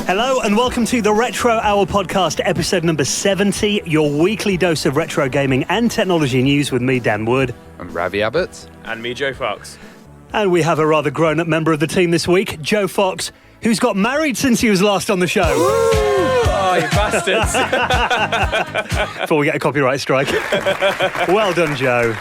Hello and welcome to the Retro Hour podcast, episode number 70, your weekly dose of retro gaming and technology news with me, Dan Wood. And Ravi Abbott. And me, Joe Fox. And we have a rather grown-up member of the team this week, Joe Fox, who's got married since he was last on the show. Oh, you bastards. Before we get a copyright strike. Well done, Joe.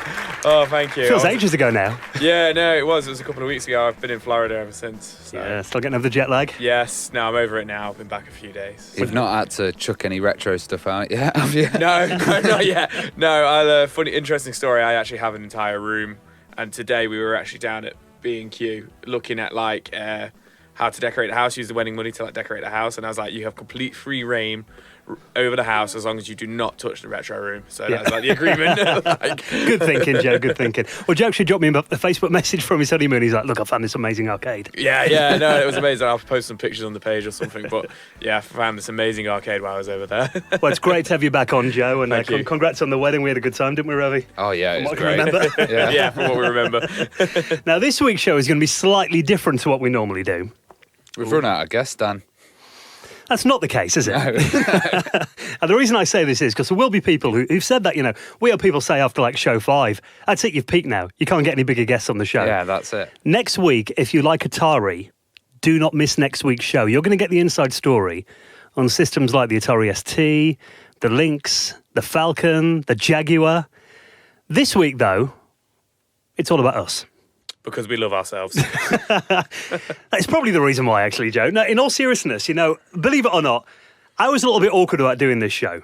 Oh, thank you. Feels ages ago now. Yeah, no, it was a couple of weeks ago. I've been in Florida ever since. So. Yeah, still getting over the jet lag? Yes, no, I'm over it now. I've been back a few days. You've not had to chuck any retro stuff out yet, have you? No, not yet. No, a funny, interesting story. I actually have an entire room, and today we were actually down at B&Q looking at how to decorate a house, use the wedding money to decorate a house, and I was like, you have complete free reign over the house as long as you do not touch the retro room. So that's the agreement. Good thinking, Joe, good thinking. Well, Joe actually dropped me a Facebook message from his honeymoon. He's like, look, I found this amazing arcade. Yeah, no, it was amazing. I'll post some pictures on the page or something. But yeah, I found this amazing arcade while I was over there. Well, it's great to have you back on, Joe, and Thank you. Congrats on the wedding. We had a good time, didn't we, Ravi? Oh, yeah, it was What great. can remember? Yeah, from what we remember. Now, this week's show is going to be slightly different to what we normally do. We've run out of guests, Dan. That's not the case, is it? No. And the reason I say this is because there will be people who've said that, we have people say after show 5, that's it, you've peaked now. You can't get any bigger guests on the show. Yeah, that's it. Next week, if you like Atari, do not miss next week's show. You're going to get the inside story on systems like the Atari ST, the Lynx, the Falcon, the Jaguar. This week, though, it's all about us. Because we love ourselves. That's probably the reason why, actually, Joe. No, in all seriousness, believe it or not, I was a little bit awkward about doing this show.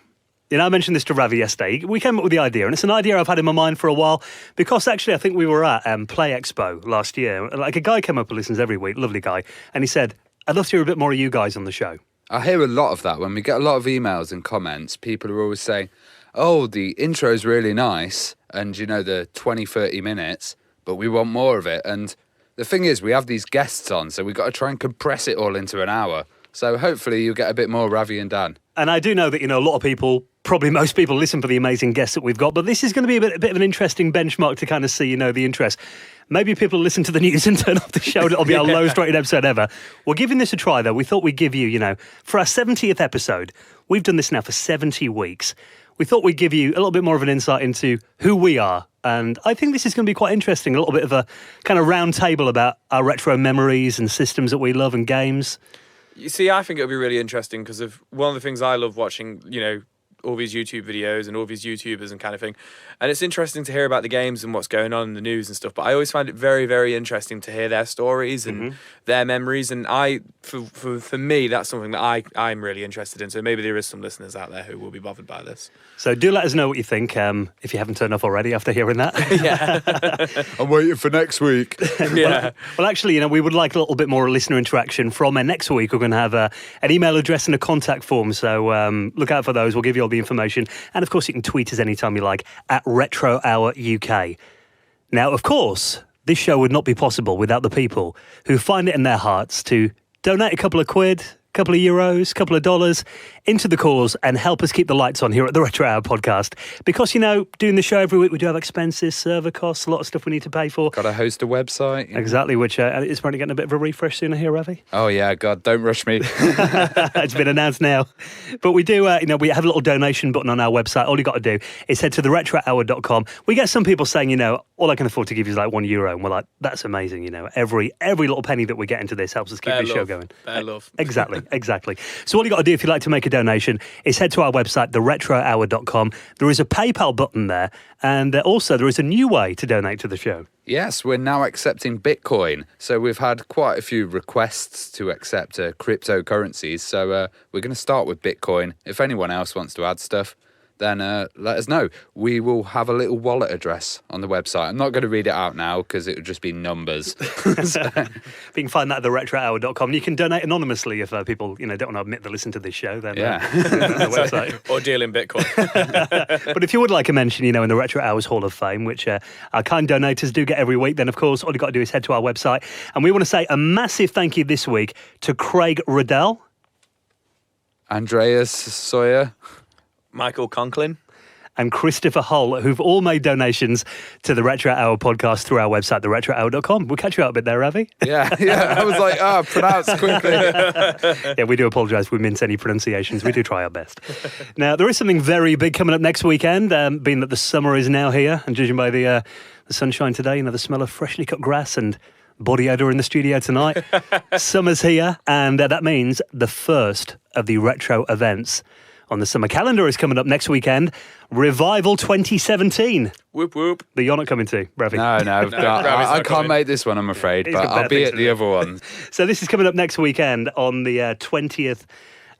I mentioned this to Ravi yesterday. We came up with the idea, and it's an idea I've had in my mind for a while, because actually I think we were at Play Expo last year. A guy came up and listens every week, lovely guy, and he said, I'd love to hear a bit more of you guys on the show. I hear a lot of that. When we get a lot of emails and comments, people are always saying, oh, the intro's really nice, and, the 20, 30 minutes, but we want more of it. And the thing is, we have these guests on, so we've got to try and compress it all into an hour. So hopefully you'll get a bit more Ravi and Dan. And I do know that, a lot of people, probably most people, listen for the amazing guests that we've got, but this is going to be a bit of an interesting benchmark to kind of see, the interest. Maybe people listen to the news and turn off the show, and it'll be our lowest rated episode ever. We're giving this a try, though. We thought we'd give you, for our 70th episode, we've done this now for 70 weeks. We thought we'd give you a little bit more of an insight into who we are. And I think this is going to be quite interesting, a little bit of a kind of round table about our retro memories and systems that we love and games. You see, I think it'll be really interesting because of one of the things I love watching, all these YouTube videos and all these YouTubers and kind of thing. And it's interesting to hear about the games and what's going on in the news and stuff. But I always find it very, very interesting to hear their stories and their memories. And for me, that's something that I'm really interested in. So maybe there is some listeners out there who will be bothered by this. So do let us know what you think, if you haven't turned off already after hearing that. Yeah. I'm waiting for next week. Yeah. Well, actually, we would like a little bit more listener interaction from next week. We're going to have an email address and a contact form. So look out for those. We'll give you all the information. And, of course, you can tweet us anytime you like at Retro Hour UK. Now, of course, this show would not be possible without the people who find it in their hearts to donate a couple of quid, couple of euros, couple of dollars into the cause and help us keep the lights on here at the Retro Hour podcast. Because, doing the show every week, we do have expenses, server costs, a lot of stuff we need to pay for. Got to host a website. Exactly, which is probably getting a bit of a refresh soon here, Ravi. Oh, yeah, God, don't rush me. It's been announced now. But we do, we have a little donation button on our website. All you got to do is head to theretrohour.com. We get some people saying, all I can afford to give you is €1. And we're like, that's amazing, Every little penny that we get into this helps us keep this show going. Fair love. Exactly. So all you got to do if you'd like to make a donation is head to our website, theretrohour.com. There is a PayPal button there, and also there is a new way to donate to the show. Yes, we're now accepting Bitcoin. So we've had quite a few requests to accept cryptocurrencies. So we're going to start with Bitcoin. If anyone else wants to add stuff, then let us know. We will have a little wallet address on the website. I'm not going to read it out now because it would just be numbers. You can find that at theretrohour.com. You can donate anonymously if people don't want to admit they listen to this show. Then yeah. The website. Or deal in Bitcoin. But if you would like a mention, in the Retro Hours Hall of Fame, which our kind donators do get every week, then of course all you've got to do is head to our website. And we want to say a massive thank you this week to Craig Riddell, Andreas Sawyer, Michael Conklin, and Christopher Hull, who've all made donations to the Retro Hour podcast through our website, theretrohour.com. We'll catch you out a bit there, Ravi. Yeah. I was like, pronounce quickly. Yeah, we do apologise if we mince any pronunciations. We do try our best. Now, there is something very big coming up next weekend, being that the summer is now here, and judging by the sunshine today, the smell of freshly cut grass and body odour in the studio tonight. Summer's here, and that means the first of the retro events on the summer calendar is coming up next weekend. Revival 2017. Whoop, whoop. That you're not coming to, Ravi. No, I can't coming. make this one, I'm afraid, He's but got better I'll be things at to the do. other one. So this is coming up next weekend on the 20th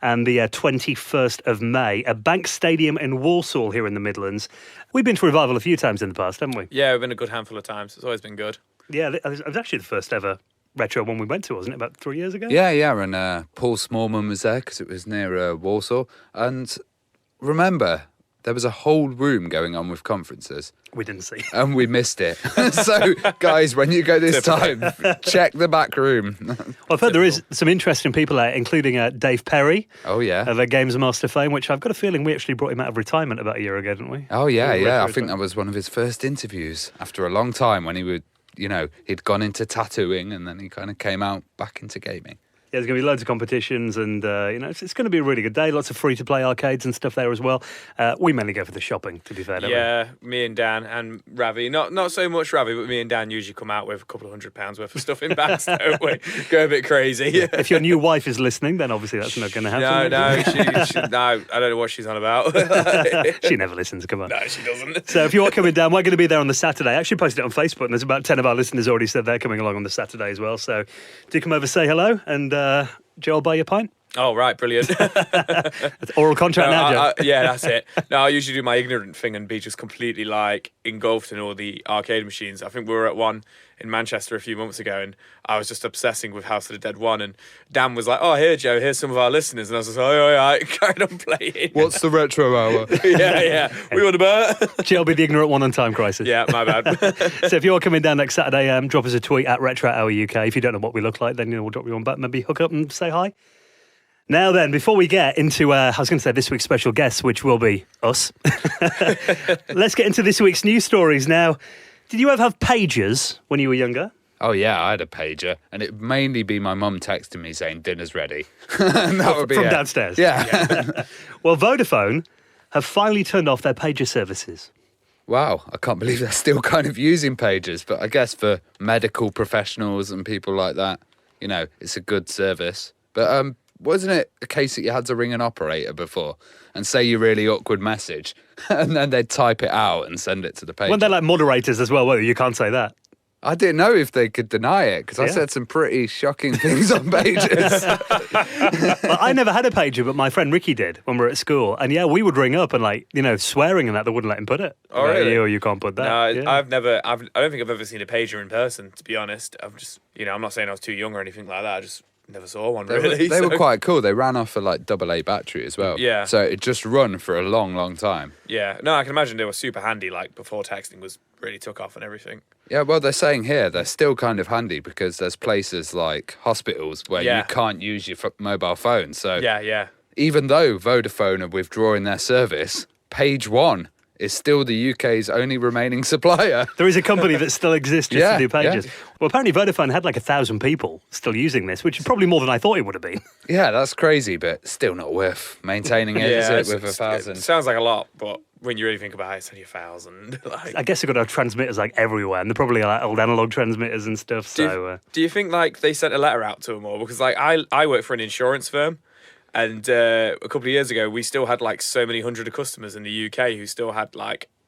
and the 21st of May at Bank Stadium in Walsall here in the Midlands. We've been to Revival a few times in the past, haven't we? Yeah, we've been a good handful of times. It's always been good. Yeah, it was actually the first ever retro one we went to, wasn't it? About 3 years ago? Yeah, and Paul Smallman was there because it was near Warsaw. And remember, there was a whole room going on with conferences. We didn't see. And we missed it. So, guys, when you go this time, check the back room. Well, I've heard there is some interesting people out, including Dave Perry Oh, yeah. of Games Master fame, which I've got a feeling we actually brought him out of retirement about a year ago, didn't we? Oh, yeah. Retro I think that was one of his first interviews after a long time when he would, he'd gone into tattooing and then he kind of came out back into gaming. Yeah, there's going to be loads of competitions and, it's going to be a really good day. Lots of free-to-play arcades and stuff there as well. We mainly go for the shopping, to be fair, don't we? Yeah, me and Dan and Ravi. Not so much Ravi, but me and Dan usually come out with a couple of £100 worth of stuff in bags, don't we? Go a bit crazy. If your new wife is listening, then obviously that's not going to happen. No, I don't know what she's on about. She never listens, come on. No, she doesn't. So if you are coming down, we're going to be there on the Saturday. I actually posted it on Facebook, and there's about 10 of our listeners already said they're coming along on the Saturday as well. So do come over, say hello, and Joe will buy you a pint. Oh, right, brilliant. That's oral contract now, Joe. Yeah, that's it. No, I usually do my ignorant thing and be just completely engulfed in all the arcade machines. I think we were at one in Manchester a few months ago and I was just obsessing with House of the Dead 1 and Dan was like, oh, here, Joe, here's some of our listeners. And I was just like, oh, yeah, carried on playing. What's the retro hour? Yeah. We want a bet. Joe will be the ignorant one on Time Crisis. Yeah, my bad. So if you're coming down next Saturday, drop us a tweet at Retro Hour UK. If you don't know what we look like, then we'll drop you one back. Maybe hook up and say hi. Now then, before we get into, I was going to say this week's special guest, which will be us, let's get into this week's news stories. Now, did you ever have pagers when you were younger? Oh, yeah, I had a pager, and it'd mainly be my mum texting me saying dinner's ready. And that would be From it. downstairs? Yeah. Well, Vodafone have finally turned off their pager services. Wow, I can't believe they're still kind of using pagers, but I guess for medical professionals and people like that, it's a good service. But wasn't it a case that you had to ring an operator before and say your really awkward message, and then they'd type it out and send it to the pager? Weren't they like moderators as well? Well, you can't say that. I didn't know if they could deny it, because I Yeah. said some pretty shocking things on pages. Well, I never had a pager, but my friend Ricky did when we were at school. And yeah, we would ring up and swearing and that, they wouldn't let him put it. Oh, really? You can't put that. No, Yeah. I don't think I've ever seen a pager in person, to be honest. I've just, I'm not saying I was too young or anything like that. I just never saw one, really. They were so- quite cool. They ran off a AA battery as well. Yeah. So it just run for a long, long time. Yeah, no, I can imagine they were super handy, before texting was really took off and everything. Yeah, well, they're saying here they're still kind of handy because there's places like hospitals where Yeah. you can't use your mobile phone. So Yeah. even though Vodafone are withdrawing their service, Page One is still the UK's only remaining supplier. There is a company that still exists just Yeah, to do pages. yeah. Well, apparently Vodafone had 1,000 people still using this, which is probably more than I thought it would have been. Yeah, that's crazy, but still not worth maintaining it, is it, with 1,000? It sounds like a lot, but when you really think about it, it's only 1,000. I guess they've got to have transmitters everywhere, and they're probably old analog transmitters and stuff. Do you think they sent a letter out to them all? Because I work for an insurance firm. And a couple of years ago, we still had so many hundred of customers in the UK who still had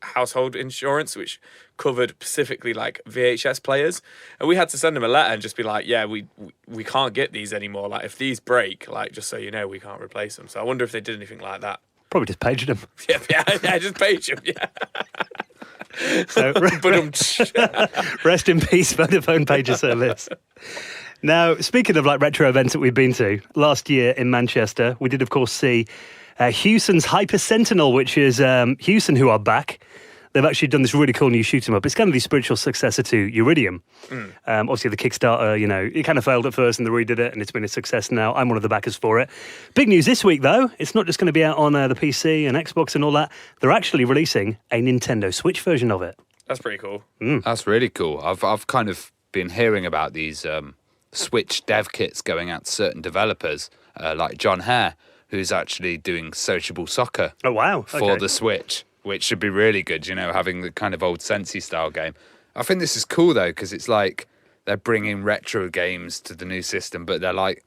household insurance, which covered specifically VHS players. And we had to send them a letter and just be yeah, we can't get these anymore. If these break, just so you know, we can't replace them. So I wonder if they did anything like that. Probably just paged them. Yeah, just page them, yeah. So, rest in peace, Vodafone pager service. Now, speaking of retro events that we've been to, last year in Manchester, we did, of course, see Hewson's Hyper Sentinel, which is Hewson, who are back. they've actually done this really cool new shoot 'em up. It's kind of the spiritual successor to Iridium. Obviously, the Kickstarter, it kind of failed at first and they redid it and it's been a success now. I'm one of the backers for it. Big news this week, though. It's not just going to be out on the PC and Xbox and all that. They're actually releasing a Nintendo Switch version of it. That's pretty cool. That's really cool. I've kind of been hearing about these Switch dev kits going out to certain developers, like John Hare, who's actually doing sociable soccer Oh, wow. for the Switch, which should be really good, having the kind of old Sensi style game. I think this is cool, though, because it's like they're bringing retro games to the new system, but they're like,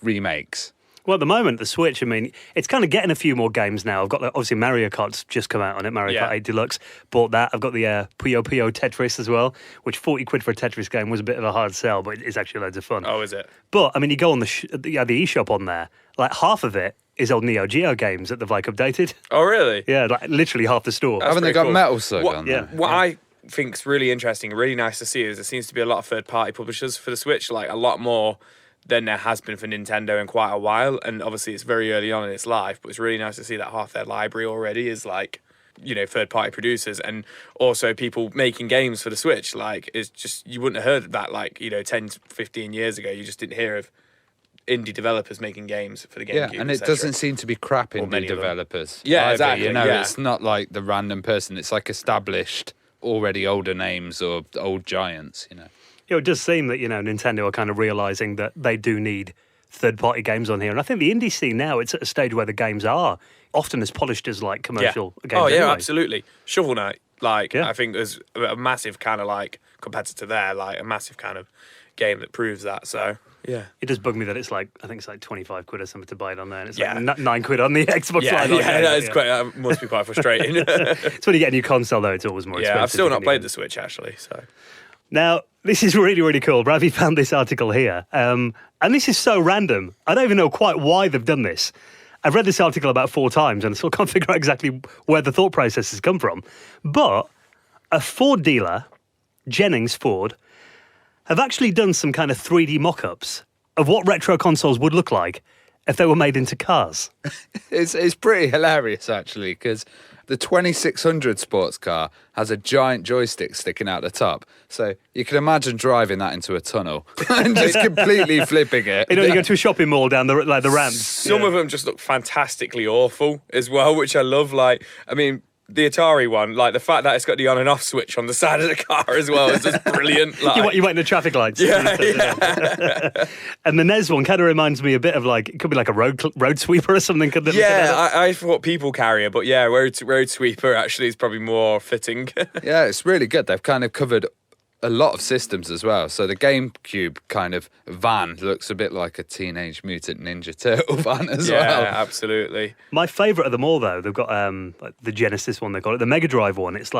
remakes. Well, at the moment, the Switch, it's kind of getting a few more games now. I've got, obviously, Mario Kart's just come out on it, Mario Kart 8 Deluxe. Bought that. I've got the Puyo Puyo Tetris as well, which 40 quid for a Tetris game was a bit of a hard sell, but it's actually loads of fun. Oh, is it? But, you go on the eShop on there, like half of it is old Neo Geo games that they've, updated. Oh, really? Yeah, literally half the store. Haven't they pretty got cool. Metal Slug on there? What I think's really interesting, really nice to see is there seems to be a lot of third-party publishers for the Switch, like a lot more than there has been for Nintendo in quite a while. And obviously it's very early on in its life, but it's really nice to see that half their library already is third-party producers and also people making games for the Switch. It's just, you wouldn't have heard of that 10, 15 years ago. You just didn't hear of indie developers making games for the GameCube. Yeah, and it doesn't seem to be crap Or many indie of them. developers. Yeah, either, exactly, yeah. It's not like the random person. It's like established, already older names or old giants, It does seem that, Nintendo are kind of realising that they do need third-party games on here. And I think the indie scene now, it's at a stage where the games are often as polished as, commercial games. Oh, yeah, anyway. absolutely. Shovel Knight, Yeah. I think there's a massive kind of, competitor there, a massive kind of game that proves that, so... Yeah. It does bug me that it's I think it's 25 quid or something to buy it on there. And it's Yeah. 9 quid on the Xbox Yeah, Live. it's quite, must be quite frustrating. It's when you get a new console, though, it's always more expensive. Yeah, I've still to not get played new. the Switch, actually, so... Now, this is really, really cool. Ravi found this article here. And this is so random. I don't even know quite why they've done this. I've read this article about 4 times and I still can't figure out exactly where the thought process has come from. But a Ford dealer, Jennings Ford, have actually done some kind of 3D mock-ups of what retro consoles would look like if they were made into cars. It's pretty hilarious, actually, because the 2600 sports car has a giant joystick sticking out the top. So you can imagine driving that into a tunnel and just completely flipping it. You go to a shopping mall down the ramp. Some of them just look fantastically awful as well, which I love. The Atari one, the fact that it's got the on and off switch on the side of the car as well is just brilliant. You wait in the traffic lights. Yeah. And the NES one kind of reminds me a bit of it could be like a road sweeper or something. I thought people carrier, but yeah, road sweeper actually is probably more fitting. Yeah, it's really good. They've kind of covered a lot of systems as well. So the GameCube kind of van looks a bit like a Teenage Mutant Ninja Turtle van as well. Yeah, absolutely. My favourite of them all, though, they've got the Genesis one, they call it, the Mega Drive one. It's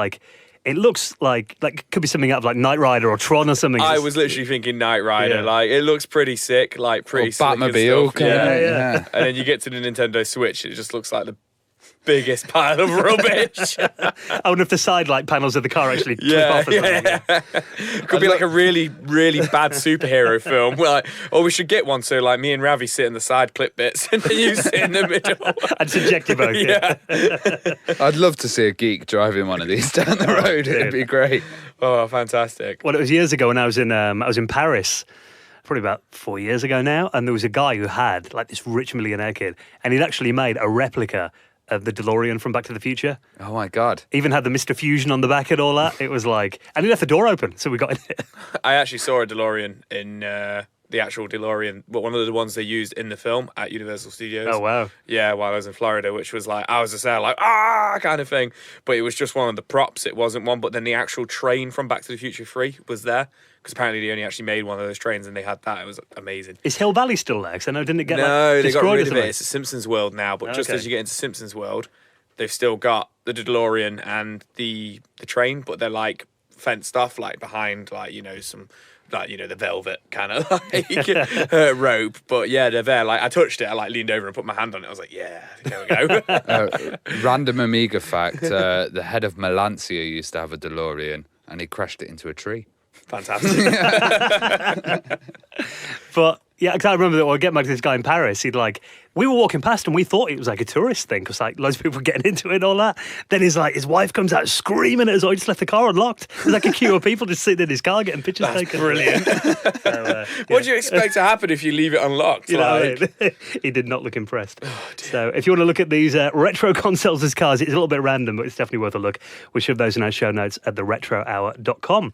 it looks like could be something out of Knight Rider or Tron or something. I was literally thinking Knight Rider. Yeah. It looks pretty sick, pretty slick and Batmobile. stuff. Yeah. And then you get to the Nintendo Switch, it just looks like the biggest pile of rubbish. I wonder if the side light panels of the car actually clip off or something. Could be like a really, really bad superhero film. We should get one so me and Ravi sit in the side clip bits and then you sit in the middle. I'd subject you both. Yeah. I'd love to see a geek driving one of these down the road. It'd be great. Oh, fantastic. Well, it was years ago when I was in Paris, probably about 4 years ago now, and there was a guy who had this rich millionaire kid, and he'd actually made a replica of the DeLorean from Back to the Future. Oh my God. Even had the Mr. Fusion on the back and all that. It was and he left the door open, so we got in it. I actually saw a DeLorean in the actual DeLorean, but one of the ones they used in the film at Universal Studios. Oh, wow. Yeah, while I was in Florida, which was I was just there kind of thing. But it was just one of the props. It wasn't one, but then the actual train from Back to the Future 3 was there. Because apparently they only actually made one of those trains and they had that. It was amazing. Is Hill Valley still there? Because I know, didn't it get No, they got destroyed rid or of it. something? It's a Simpsons World now. But just Okay. as you get into Simpsons World, they've still got the DeLorean and the train, but they're fenced off behind some the velvet kind of rope. But yeah, they're there. I touched it. I leaned over and put my hand on it. I was like, yeah, there we go. Random Amiga fact, the head of Melantia used to have a DeLorean and he crashed it into a tree. Fantastic. But Yeah, because I remember that when I get back to this guy in Paris, we were walking past and we thought it was like a tourist thing because like loads of people were getting into it and all that. Then his wife comes out screaming at us, he just left the car unlocked. There's like a queue of people just sitting in his car getting pictures taken. Brilliant. What do you expect to happen if you leave it unlocked? You know what I mean? He did not look impressed. So if you want to look at these retro consoles as cars, it's a little bit random, but it's definitely worth a look. We'll shove those in our show notes at theretrohour.com.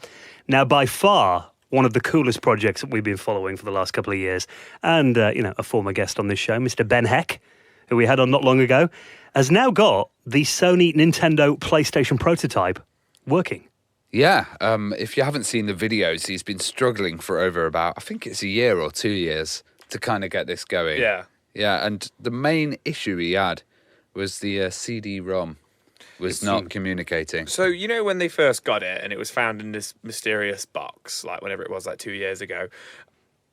Now, by far, one of the coolest projects that we've been following for the last couple of years, and a former guest on this show, Mr. Ben Heck, who we had on not long ago, has now got the Sony Nintendo PlayStation prototype working. Yeah, if you haven't seen the videos, he's been struggling for over about, I think it's a year or 2 years to kind of get this going. Yeah. Yeah, and the main issue he had was the CD-ROM was not communicating. So, when they first got it and it was found in this mysterious box, like whenever it was, like 2 years ago,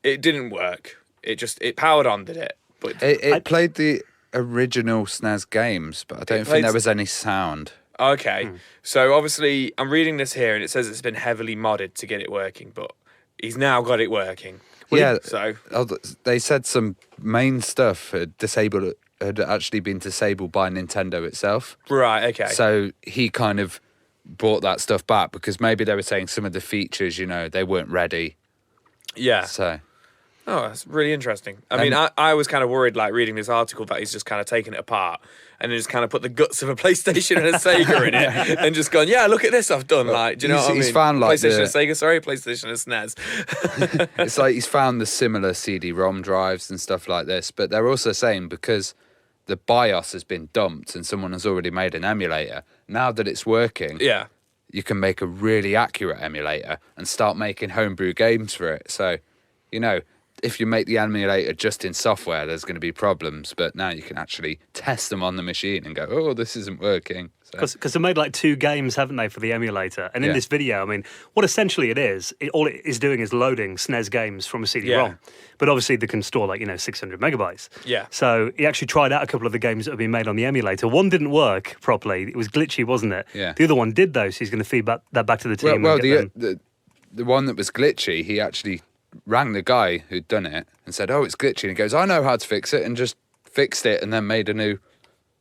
it didn't work. It powered on, did it? But It played the original SNES games, but I don't think there was any sound. Okay. So, obviously, I'm reading this here and it says it's been heavily modded to get it working, but he's now got it working. They said some main stuff had actually been disabled by Nintendo itself. Right, okay. So he kind of brought that stuff back because maybe they were saying some of the features, they weren't ready. Yeah. So. Oh, that's really interesting. I mean, I was kind of worried, like, reading this article that he's just kind of taken it apart and then just kind of put the guts of a PlayStation and a Sega in it and just gone, yeah, look at this I've done. Like, do you know what I mean? He's found, like, PlayStation and Sega, sorry, PlayStation and SNES. It's like he's found the similar CD-ROM drives and stuff like this, but they're also saying because the BIOS has been dumped and someone has already made an emulator, now that it's working, you can make a really accurate emulator and start making homebrew games for it. So, if you make the emulator just in software, there's going to be problems, but now you can actually test them on the machine and go, oh, this isn't working. Because they made like 2 games, haven't they, for the emulator? And in this video, I mean, what essentially it is, all it is doing is loading SNES games from a CD-ROM. Yeah. But obviously they can store 600 megabytes. Yeah. So he actually tried out a couple of the games that have been made on the emulator. One didn't work properly. It was glitchy, wasn't it? Yeah. The other one did, though, so he's going to feed that back to the team. Well, the one that was glitchy, he actually rang the guy who'd done it and said, oh, it's glitchy. And he goes, I know how to fix it, and just fixed it and then made a new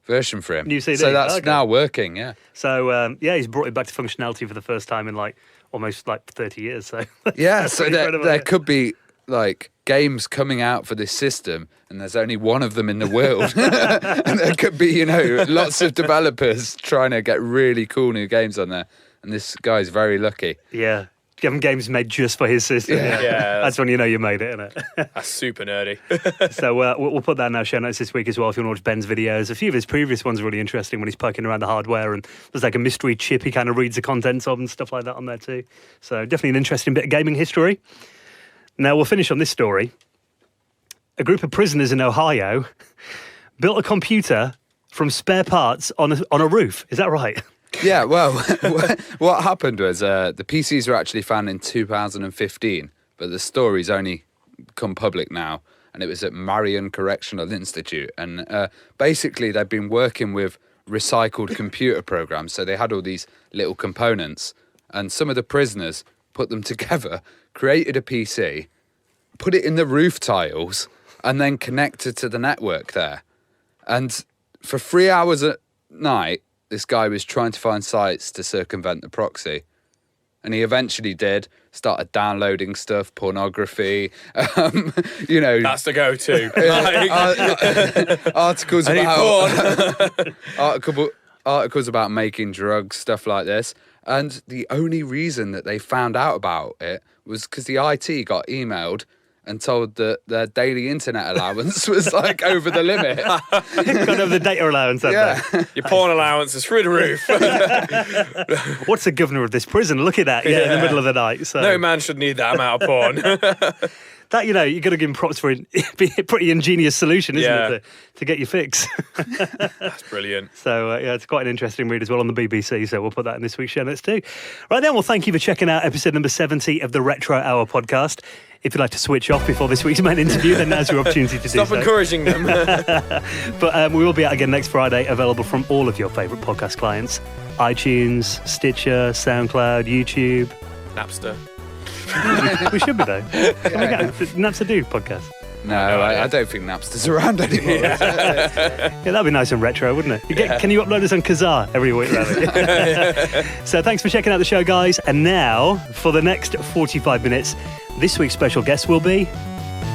version for him. New CD. So that's now working, yeah. So, he's brought it back to functionality for the first time in almost 30 years. So yeah, so there could be games coming out for this system and there's only one of them in the world. And there could be, lots of developers trying to get really cool new games on there. And this guy's very lucky. Yeah. Having games made just for his system. Yeah. That's when you know you made it, isn't it? That's super nerdy. So we'll put that in our show notes this week as well if you want to watch Ben's videos. A few of his previous ones are really interesting when he's poking around the hardware and there's like a mystery chip he kind of reads the contents of and stuff like that on there too. So definitely an interesting bit of gaming history. Now we'll finish on this story. A group of prisoners in Ohio built a computer from spare parts on a roof. Is that right? Yeah, well, what happened was the PCs were actually found in 2015, but the story's only come public now, and it was at Marion Correctional Institute. And basically, they'd been working with recycled computer programs, so they had all these little components, and some of the prisoners put them together, created a PC, put it in the roof tiles, and then connected to the network there. And for 3 hours at night, this guy was trying to find sites to circumvent the proxy. And he eventually did, started downloading stuff, pornography, That's the go-to. Articles about making drugs, stuff like this. And the only reason that they found out about it was because the IT got emailed and told that their daily internet allowance was over the limit. Got over the data allowance, yeah. Your porn allowance is through the roof. What's the governor of this prison looking at? Yeah, in the middle of the night. So. No man should need that amount of porn. That, you got to give him props for it. Be a pretty ingenious solution, isn't it, to get your fix? That's brilliant. So, it's quite an interesting read as well on the BBC, so we'll put that in this week's show notes too. Right then, well, thank you for checking out episode number 70 of the Retro Hour podcast. If you'd like to switch off before this week's main interview, then now's your opportunity to do so. Stop encouraging them. But we will be out again next Friday, available from all of your favourite podcast clients. iTunes, Stitcher, SoundCloud, YouTube. Napster. We should be, though. Napster do podcast. No, I don't think Napster's around anymore. Yeah, that'd be nice and retro, wouldn't it? Can you upload us on Kazaa every week, Ravi? So thanks for checking out the show, guys. And now, for the next 45 minutes, this week's special guest will be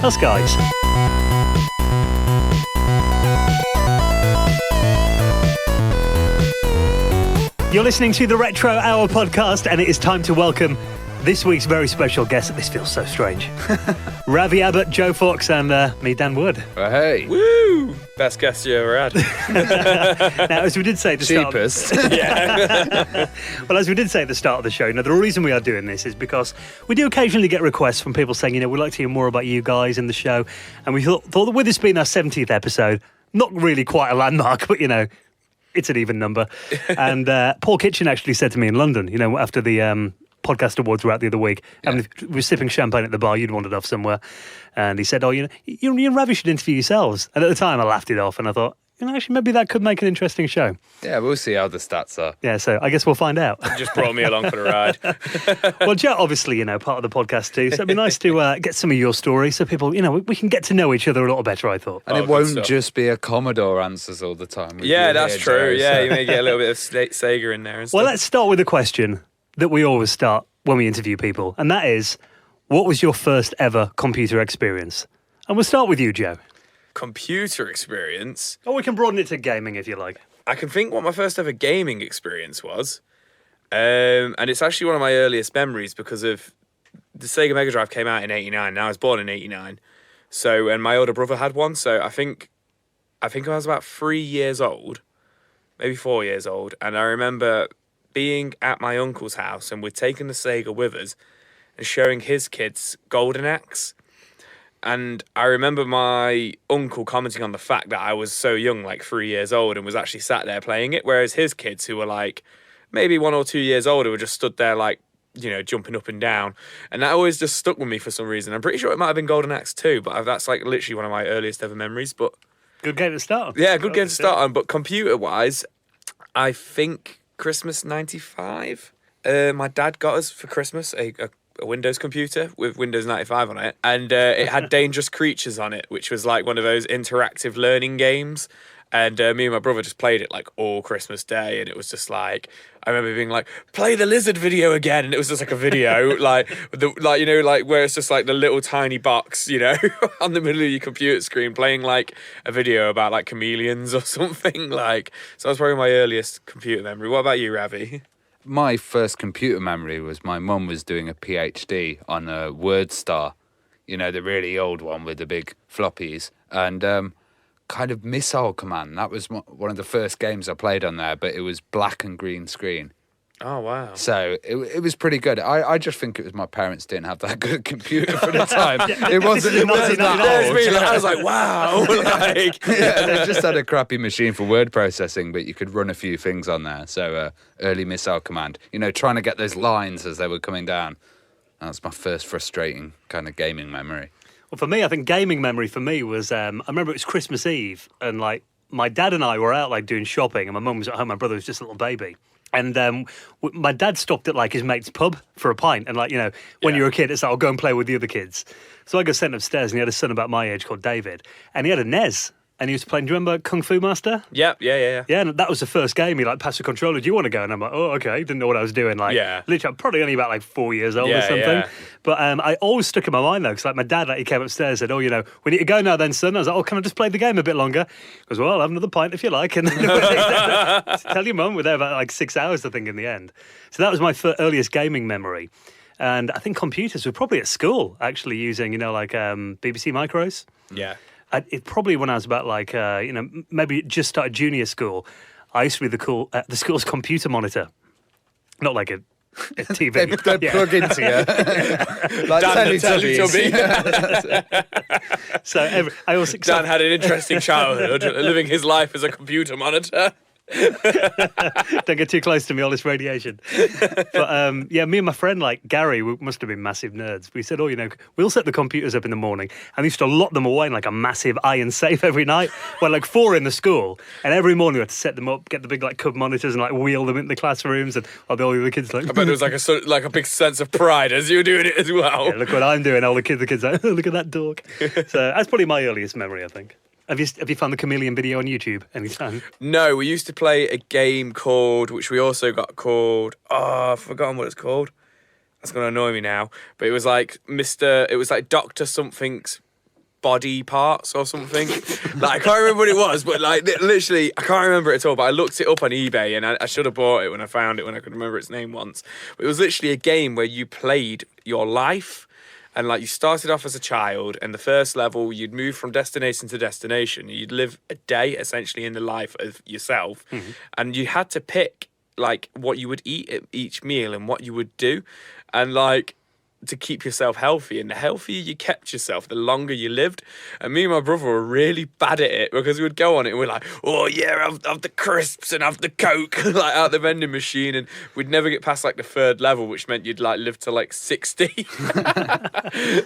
us guys. You're listening to the Retro Hour podcast, and it is time to welcome this week's very special guest. This feels so strange. Ravi Abbott, Joe Fox, and me, Dan Wood. Oh, hey. Woo! Best guest you ever had. Now, as we did say at the Cheapest. Well, as we did say at the start of the show, the reason we are doing this is because we do occasionally get requests from people saying, we'd like to hear more about you guys in the show. And we thought that with this being our 70th episode, not really quite a landmark, but, it's an even number. And Paul Kitchen actually said to me in London, after the podcast awards were out the other week, and we were sipping champagne at the bar, you'd wandered off somewhere. And he said, you and Ravi should interview yourselves. And at the time, I laughed it off, and I thought, actually, maybe that could make an interesting show. Yeah, we'll see how the stats are. Yeah, so I guess we'll find out. Just brought me along for the ride. Well, Joe, obviously, part of the podcast too, so it'd be nice to get some of your stories so people, we can get to know each other a little better, I thought. And it won't just be a Commodore answers all the time. Yeah, that's true. Joe, yeah, so. you may get a little bit of Sega in there and stuff. Well, let's start with a question that we always start when we interview people, and that is, what was your first ever computer experience? And we'll start with you, Joe. Computer experience? Or we can broaden it to gaming if you like. I can think what my first ever gaming experience was. And it's actually one of my earliest memories because of the Sega Mega Drive came out in 89. Now I was born in 89. So, and my older brother had one. So I think I was about 3 years old, maybe 4 years old. And I remember being at my uncle's house and we'd taken the Sega with us and showing his kids Golden Axe. And I remember my uncle commenting on the fact that I was so young, like 3 years old, and was actually sat there playing it, whereas his kids, who were like maybe 1 or 2 years older, were just stood there like, jumping up and down. And that always just stuck with me for some reason. I'm pretty sure it might have been Golden Axe 2, but that's like literally one of my earliest ever memories. But good game to start on. Yeah, good game to start on. But computer-wise, I think Christmas 95. My dad got us for Christmas a Windows computer with Windows 95 on it, and it had Dangerous Creatures on it, which was like one of those interactive learning games. And me and my brother just played it like all Christmas Day, and it was just like, I remember being like, play the lizard video again, and it was just like a video like where it's just like the little tiny box on the middle of your computer screen playing like a video about like chameleons or something. Like, so that's probably my earliest computer memory. What about you, Ravi? My first computer memory was my mum was doing a PhD on a WordStar, the really old one with the big floppies, and kind of Missile Command. That was one of the first games I played on there, but it was black and green screen. Oh, wow. So it was pretty good. I just think it was my parents didn't have that good a computer for the time. It wasn't that old. I was like, wow. They just had a crappy machine for word processing, but you could run a few things on there. So early Missile Command, trying to get those lines as they were coming down. That's my first frustrating kind of gaming memory. Well, for me, I think gaming memory for me was, I remember it was Christmas Eve, and like my dad and I were out like doing shopping, and my mum was at home, my brother was just a little baby. And my dad stopped at like his mate's pub for a pint. And like, when you're a kid, it's like, I'll go and play with the other kids. So I got sent upstairs and he had a son about my age called David. And he had a NES. And he was playing, do you remember Kung Fu Master? Yeah. Yeah, and that was the first game. He passed the controller, do you want to go? And I'm like, oh, okay. Didn't know what I was doing. Literally, I'm probably only about like 4 years old or something. Yeah. But I always stuck in my mind though, because like my dad, he came upstairs and said, we need to go now then, son. I was like, oh, can I just play the game a bit longer? He goes, well, I'll have another pint if you like. And then tell your mum, we're there about like 6 hours, I think, in the end. So that was my earliest gaming memory. And I think computers were probably at school, actually using, BBC Micros. Yeah. It probably when I was about like, maybe just started junior school, I used to be the school's computer monitor. Not like a TV. They'd plug into you. Like Teletubbies. So I also... Dan had an interesting childhood, living his life as a computer monitor. Don't get too close to me, all this radiation. But yeah, me and my friend, like Gary, we must have been massive nerds. We said, we'll set the computers up in the morning and we used to lock them away in like a massive iron safe every night. Well, like 4 in the school. And every morning we had to set them up, get the big like cub monitors and like wheel them into the classrooms. And all the other kids like... I bet there was like a big sense of pride as you were doing it as well. Yeah, look what I'm doing. All the kids like, look at that dork. So that's probably my earliest memory, I think. Have you found the Chameleon video on YouTube anytime? No, we used to play a game which we also got called, I've forgotten what it's called. That's going to annoy me now. But it was like Dr. Something's body parts or something. Like, I can't remember what it was, but like literally, I can't remember it at all. But I looked it up on eBay and I should have bought it when I found it, when I could remember its name once. But it was literally a game where you played your life. And like you started off as a child, and the first level you'd move from destination to destination. You'd live a day essentially in the life of yourself, and you had to pick like what you would eat at each meal and what you would do, and like to keep yourself healthy. And the healthier you kept yourself, the longer you lived. And me and my brother were really bad at it because we would go on it and we're like, oh yeah, have the crisps and have the Coke like out the vending machine, and we'd never get past like the 3rd level, which meant you'd like live to like 60.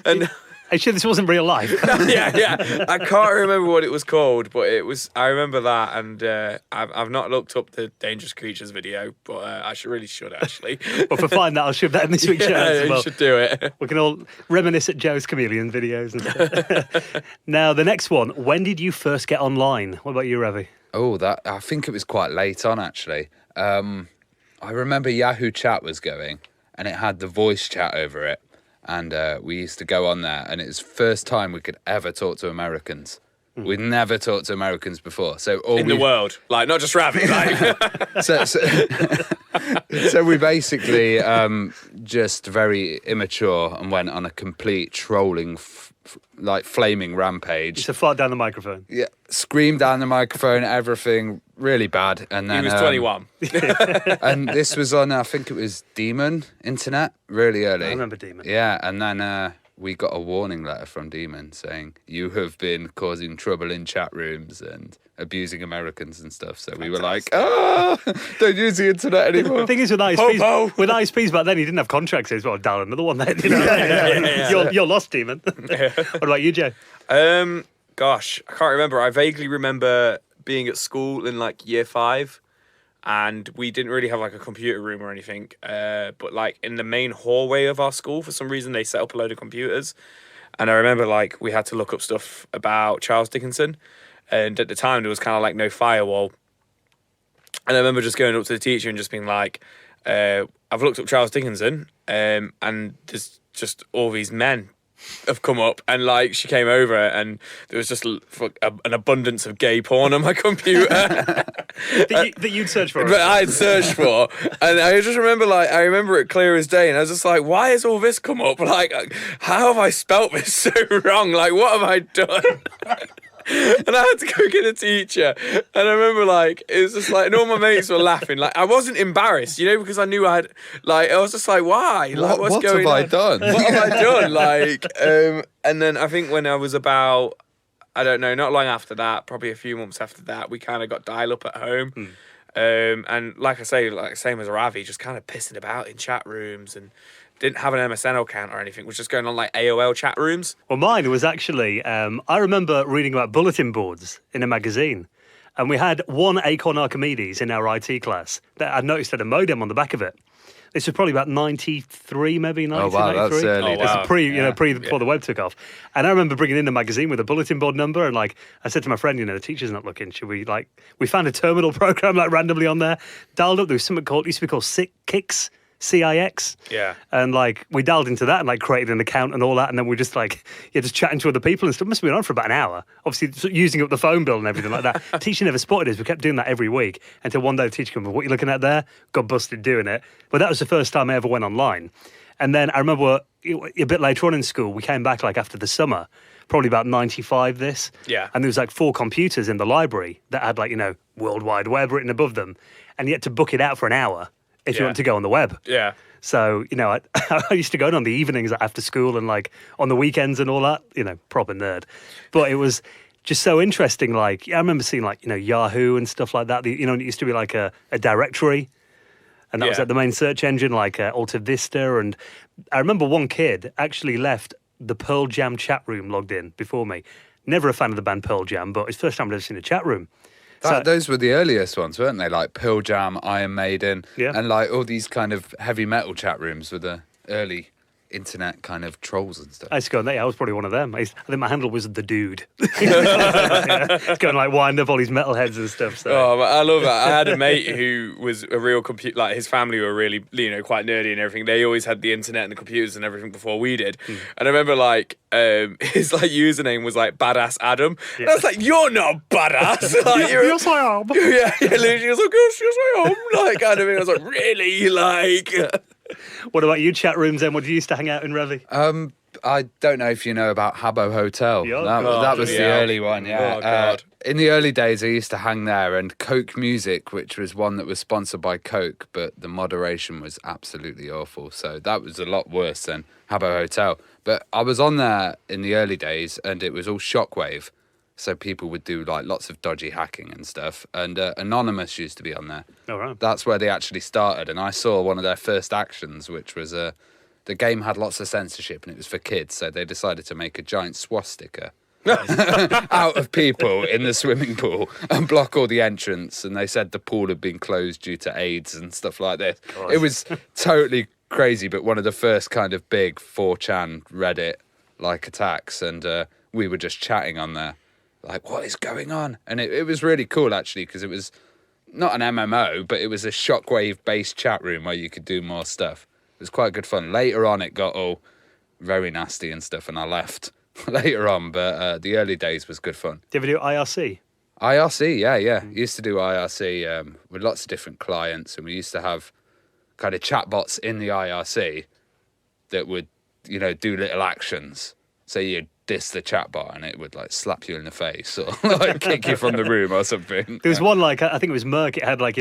And Hey, sure this wasn't real life? yeah. I can't remember what it was called, but I remember that, and I've not looked up the Dangerous Creatures video, but I really should actually. Well, for fine, I'll shove that in this week's show as well. You should do it. We can all reminisce at Joe's Chameleon videos and stuff. Now, the next one. When did you first get online? What about you, Ravi? Oh, I think it was quite late on, actually. I remember Yahoo Chat was going, and it had the voice chat over it. And we used to go on there, and it was the first time we could ever talk to Americans. We'd never talked to Americans before. So the world, like not just Ravi. Like. so we basically just very immature and went on a complete trolling, flaming rampage. Just to fart down the microphone. Yeah, screamed down the microphone, everything really bad. And then he was 21. And this was on, I think it was Demon Internet, really early. I remember Demon. Yeah, and then we got a warning letter from Demon saying, you have been causing trouble in chat rooms and abusing Americans and stuff. So we were like, don't use the internet anymore. The thing is with ISPs back then, you didn't have contracts. It was, well, dial another one then. You're lost, Demon. What about you, Joe? Gosh, I can't remember. I vaguely remember being at school in like year 5, and we didn't really have like a computer room or anything. But like in the main hallway of our school, for some reason, they set up a load of computers. And I remember like we had to look up stuff about Charles Dickinson. And at the time, there was kind of like no firewall. And I remember just going up to the teacher and just being like, I've looked up Charles Dickinson, and there's just all these men have come up, and like she came over and there was just an abundance of gay porn on my computer that you'd search for. But I'd searched for, and I just remember I remember it clear as day, and I was just like, why has all this come up? Like, how have I spelt this so wrong? Like, what have I done? And I had to go get a teacher, and I remember it was just like, and all my mates were laughing. Like, I wasn't embarrassed, because I knew I was just like, why? Like, what's going on? What have I done? What have I done? Like, and then I think when I was about, I don't know, not long after that, probably a few months after that, we kind of got dial-up at home. And like I say, same as Ravi, just kind of pissing about in chat rooms, and didn't have an MSN account or anything, was just going on like AOL chat rooms. Well, mine was actually, I remember reading about bulletin boards in a magazine, and we had one Acorn Archimedes in our IT class that I noticed had a modem on the back of it. This was probably about 93, maybe 1993. Oh, wow, that's early. It's before the web took off. And I remember bringing in the magazine with a bulletin board number, and I said to my friend, the teacher's not looking. Should we we found a terminal program randomly on there, dialed up. There was something used to be called Kix. CIX. Yeah. And we dialed into that and created an account and all that, and then we just just chatting to other people and stuff. Must have been on for about an hour. Obviously using up the phone bill and everything like that. Teacher never spotted us. We kept doing that every week until one day the teacher came, what are you looking at there? Got busted doing it. But that was the first time I ever went online. And then I remember a bit later on in school, we came back after the summer, probably about 95 this. Yeah. And there was 4 computers in the library that had World Wide Web written above them. And you had to book it out for an hour if you want to go on the web. Yeah. So, I used to go on the evenings after school and on the weekends and all that, proper nerd. But it was just so interesting. Like, I remember seeing like, Yahoo and stuff like that. It used to be like a directory. And that was like the main search engine, like Alta Vista. And I remember one kid actually left the Pearl Jam chat room logged in before me. Never a fan of the band Pearl Jam, but it's the first time I've ever seen a chat room. Those were the earliest ones, weren't they? Like Pearl Jam, Iron Maiden, and like all these kind of heavy metal chat rooms were the early internet kind of trolls and stuff. I used to go on there. I was probably one of them. I think my handle was the dude. Going like wind up all these metalheads and stuff. So. Oh, I love that. I had a mate who was a real like his family were really, quite nerdy and everything. They always had the internet and the computers and everything before we did. And I remember like his like username was like Badass Adam. And I was like, you're not badass. Like, yes, I am. Yeah, literally, he was like, yes, I am. Like, kind of thing. I was like, really? Like. What about you, chat rooms then? What did you used to hang out in, Ravi? I don't know if you know about Habbo Hotel. Yeah, that was the early one, yeah. Oh, God. In the early days, I used to hang there, and Coke Music, which was one that was sponsored by Coke, but the moderation was absolutely awful. So that was a lot worse than Habbo Hotel. But I was on there in the early days, and it was all shockwave. So people would do like lots of dodgy hacking and stuff. And Anonymous used to be on there. Oh, right. That's where they actually started. And I saw one of their first actions, which was the game had lots of censorship and it was for kids. So they decided to make a giant swastika out of people in the swimming pool and block all the entrance. And they said the pool had been closed due to AIDS and stuff like this. God. It was totally crazy, but one of the first kind of big 4chan Reddit-like attacks. And we were just chatting on there. Like, what is going on? And it was really cool, actually, because it was not an MMO, but it was a shockwave-based chat room where you could do more stuff. It was quite good fun. Later on, it got all very nasty and stuff, and I left later on, but the early days was good fun. Did you ever do IRC? IRC, yeah. Used to do IRC with lots of different clients, and we used to have kind of chatbots in the IRC that would, do little actions. So you'd diss the chatbot and it would like slap you in the face or like kick you from the room or something. There was one like, I think it was Merck, it had like,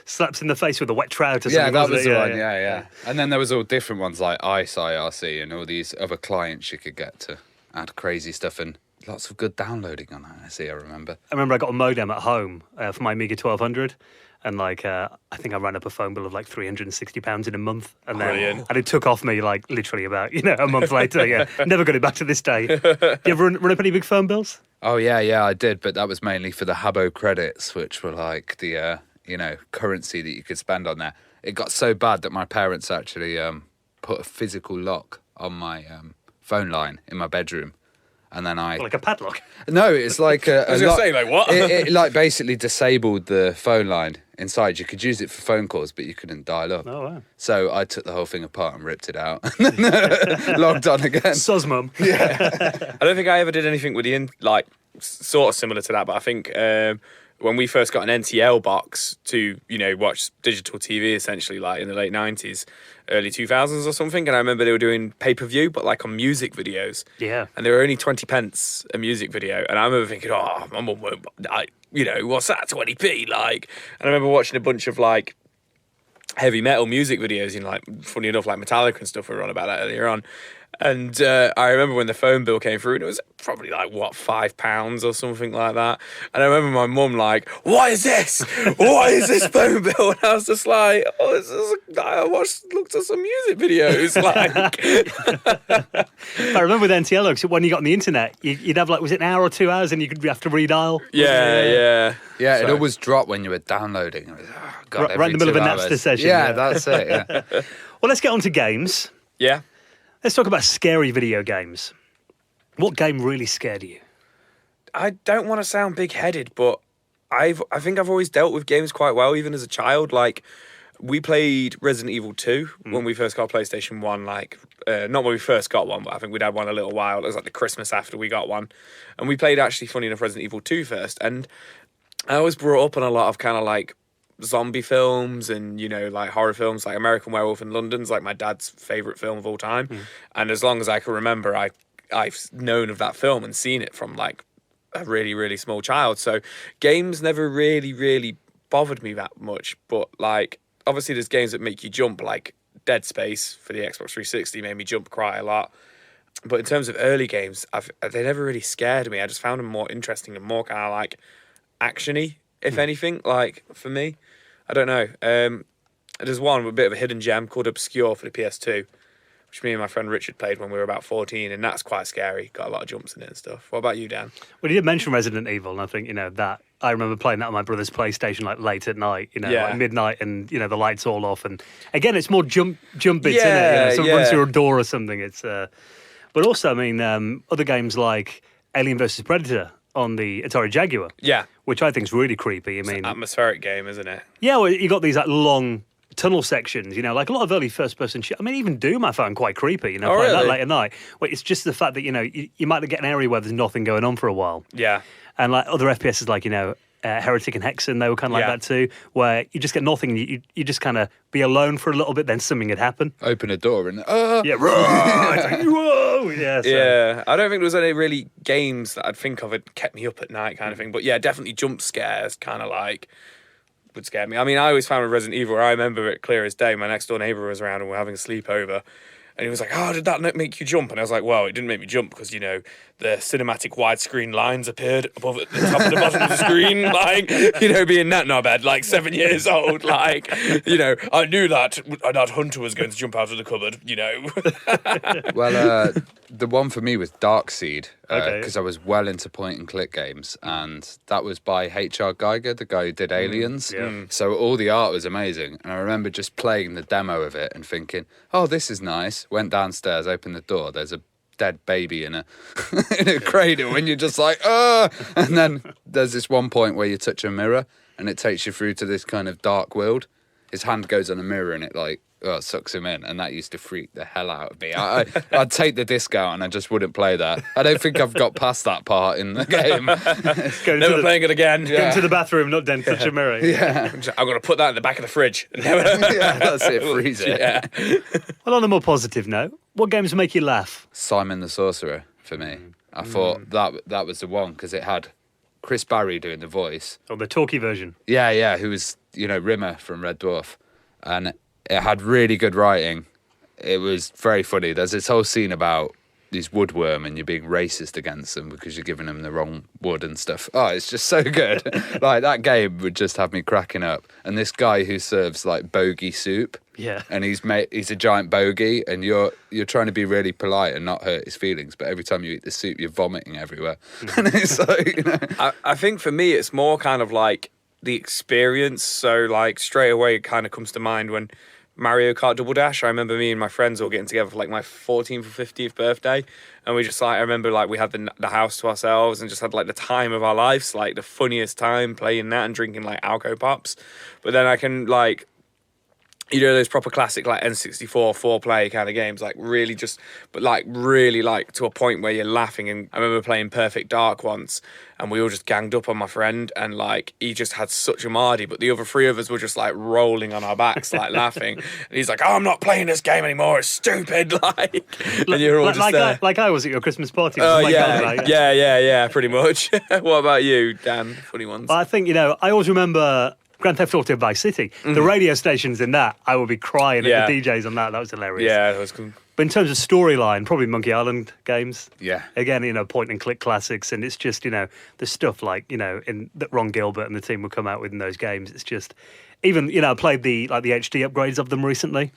slaps in the face with a wet trout or something. Yeah, that was the one, yeah. And then there was all different ones like ICE IRC and all these other clients you could get to add crazy stuff and lots of good downloading on IRC, I remember. I remember I got a modem at home for my Amiga 1200. And like, I think I ran up a phone bill of like £360 in a month, and then and it took off me like literally about a month later. Yeah, never got it back to this day. Do you ever run up any big phone bills? Oh yeah, I did, but that was mainly for the Habbo credits, which were like the currency that you could spend on there. It got so bad that my parents actually put a physical lock on my phone line in my bedroom. And then like a padlock? No, it's like a I was going to say, like, what? it like basically disabled the phone line inside. You could use it for phone calls, but you couldn't dial up. Oh, wow. So I took the whole thing apart and ripped it out and then logged on again. Soz mum. Yeah. I don't think I ever did anything with sort of similar to that, but I think when we first got an NTL box to, watch digital TV essentially, like in the late 90s, early 2000s or something, and I remember they were doing pay-per-view, but like on music videos. Yeah. And they were only 20 pence a music video, and I remember thinking, my mum won't, what's that, 20p? Like, and I remember watching a bunch of like heavy metal music videos, like, funny enough, like Metallica and stuff, we were on about that earlier on. And I remember when the phone bill came through, and it was probably like, £5 or something like that. And I remember my mum like, what is this? What is this phone bill? And I was just like, I looked at some music videos. Like, I remember with NTL, because when you got on the internet, you'd have like, was it an hour or 2 hours, and you'd have to redial? Yeah, it always dropped when you were downloading. Right in the middle of a Napster session. Yeah, that's it, yeah. Well, let's get on to games. Yeah. Let's talk about scary video games. What game really scared you? I don't want to sound big-headed, but I think I've always dealt with games quite well, even as a child. Like, we played Resident Evil 2 when we first got a PlayStation 1, not when we first got one, but I think we'd had one a little while. It was like the Christmas after we got one. And we played, actually, funny enough, Resident Evil 2 first. And I was brought up on a lot of kind of like zombie films and, like horror films, like American Werewolf in London's like my dad's favourite film of all time. And as long as I can remember, I've known of that film and seen it from like a really, really small child. So games never really, really bothered me that much. But like, obviously there's games that make you jump, like Dead Space for the Xbox 360 made me jump quite a lot. But in terms of early games, they never really scared me. I just found them more interesting and more kind of like actiony, if anything. Like for me, I don't know. There's one with a bit of a hidden gem called Obscure for the PS2, which me and my friend Richard played when we were about 14, and that's quite scary. Got a lot of jumps in it and stuff. What about you, Dan? Well, you did mention Resident Evil, and I think, that I remember playing that on my brother's PlayStation like late at night, like midnight, and the lights all off. And again, it's more jump bits in it. Someone runs through a door or something. It's but also, I mean, other games like Alien vs Predator on the Atari Jaguar, which I think is really creepy. I mean, it's an atmospheric game, isn't it? Yeah, well, you got these like long tunnel sections, like a lot of early first-person shit. I mean, even Doom I found quite creepy, playing really? that late at night. Well, it's just the fact that, you might get an area where there's nothing going on for a while. Yeah. And like other FPSs like, Heretic and Hexen, they were kind of like that too, where you just get nothing, you just kind of be alone for a little bit, then something had happened. Open a door and yeah, right. Whoa, yeah. So. Yeah, I don't think there was any really games that I'd think of that kept me up at night kind of thing. But yeah, definitely jump scares kind of like would scare me. I mean, I always found with Resident Evil, I remember it clear as day. My next door neighbour was around and we were having a sleepover. And he was like, "Oh, did that not make you jump?" And I was like, "Well, it didn't make me jump because, the cinematic widescreen lines appeared above at the top and the bottom of the screen, like, being that knobhead, like 7 years old, like, I knew that Hunter was going to jump out of the cupboard, Well, the one for me was Darkseid, Okay. because I was well into point-and-click games, and that was by H.R. Geiger, the guy who did Aliens. So all the art was amazing, and I remember just playing the demo of it and thinking, oh, this is nice. Went downstairs, opened the door, there's a dead baby in a in a cradle, and you're just like, oh! And then there's this one point where you touch a mirror, and it takes you through to this kind of dark world. His hand goes on a mirror, and it sucks him in, and that used to freak the hell out of me. I'd take the disc out and I just wouldn't play that. I don't think I've got past that part in the game. Never playing it again. Go into the bathroom, not then touch a mirror. Yeah. I'm going to put that in the back of the fridge. Yeah, that's it, freeze it. Yeah. Well, on a more positive note, what games make you laugh? Simon the Sorcerer, for me. I thought that was the one, because it had Chris Barry doing the voice. Or the talkie version? Yeah, who was, Rimmer from Red Dwarf. And it had really good writing. It was very funny. There's this whole scene about these woodworm and you're being racist against them because you're giving them the wrong wood and stuff. Oh, it's just so good. Like, that game would just have me cracking up. And this guy who serves like bogey soup. Yeah. And he's a giant bogey, and you're trying to be really polite and not hurt his feelings, but every time you eat the soup, you're vomiting everywhere. And it's like, I think for me, it's more kind of like the experience. So like straight away, it kind of comes to mind when Mario Kart Double Dash. I remember me and my friends all getting together for like my 14th or 15th birthday, and we just like, I remember like we had the house to ourselves and just had like the time of our lives, like the funniest time playing that and drinking like Alco Pops. But then I can like, those proper classic like N64 4-player kind of games, like really just, but like really like to a point where you're laughing. And I remember playing Perfect Dark once, and we all just ganged up on my friend, and like he just had such a mardy, but the other three of us were just like rolling on our backs, like laughing. And he's like, "Oh, I'm not playing this game anymore. It's stupid." Like, and you're all just there. Like I was at your Christmas party. Oh yeah, pretty much. What about you, Dan? Funny ones. Well, I think I always remember Grand Theft Auto Vice City. The radio stations in that, I would be crying at the DJs on that. That was hilarious. Yeah, that was cool. But in terms of storyline, probably Monkey Island games. Yeah. Again, point and click classics, and it's just the stuff like in that Ron Gilbert and the team would come out with in those games. It's just even I played the HD upgrades of them recently,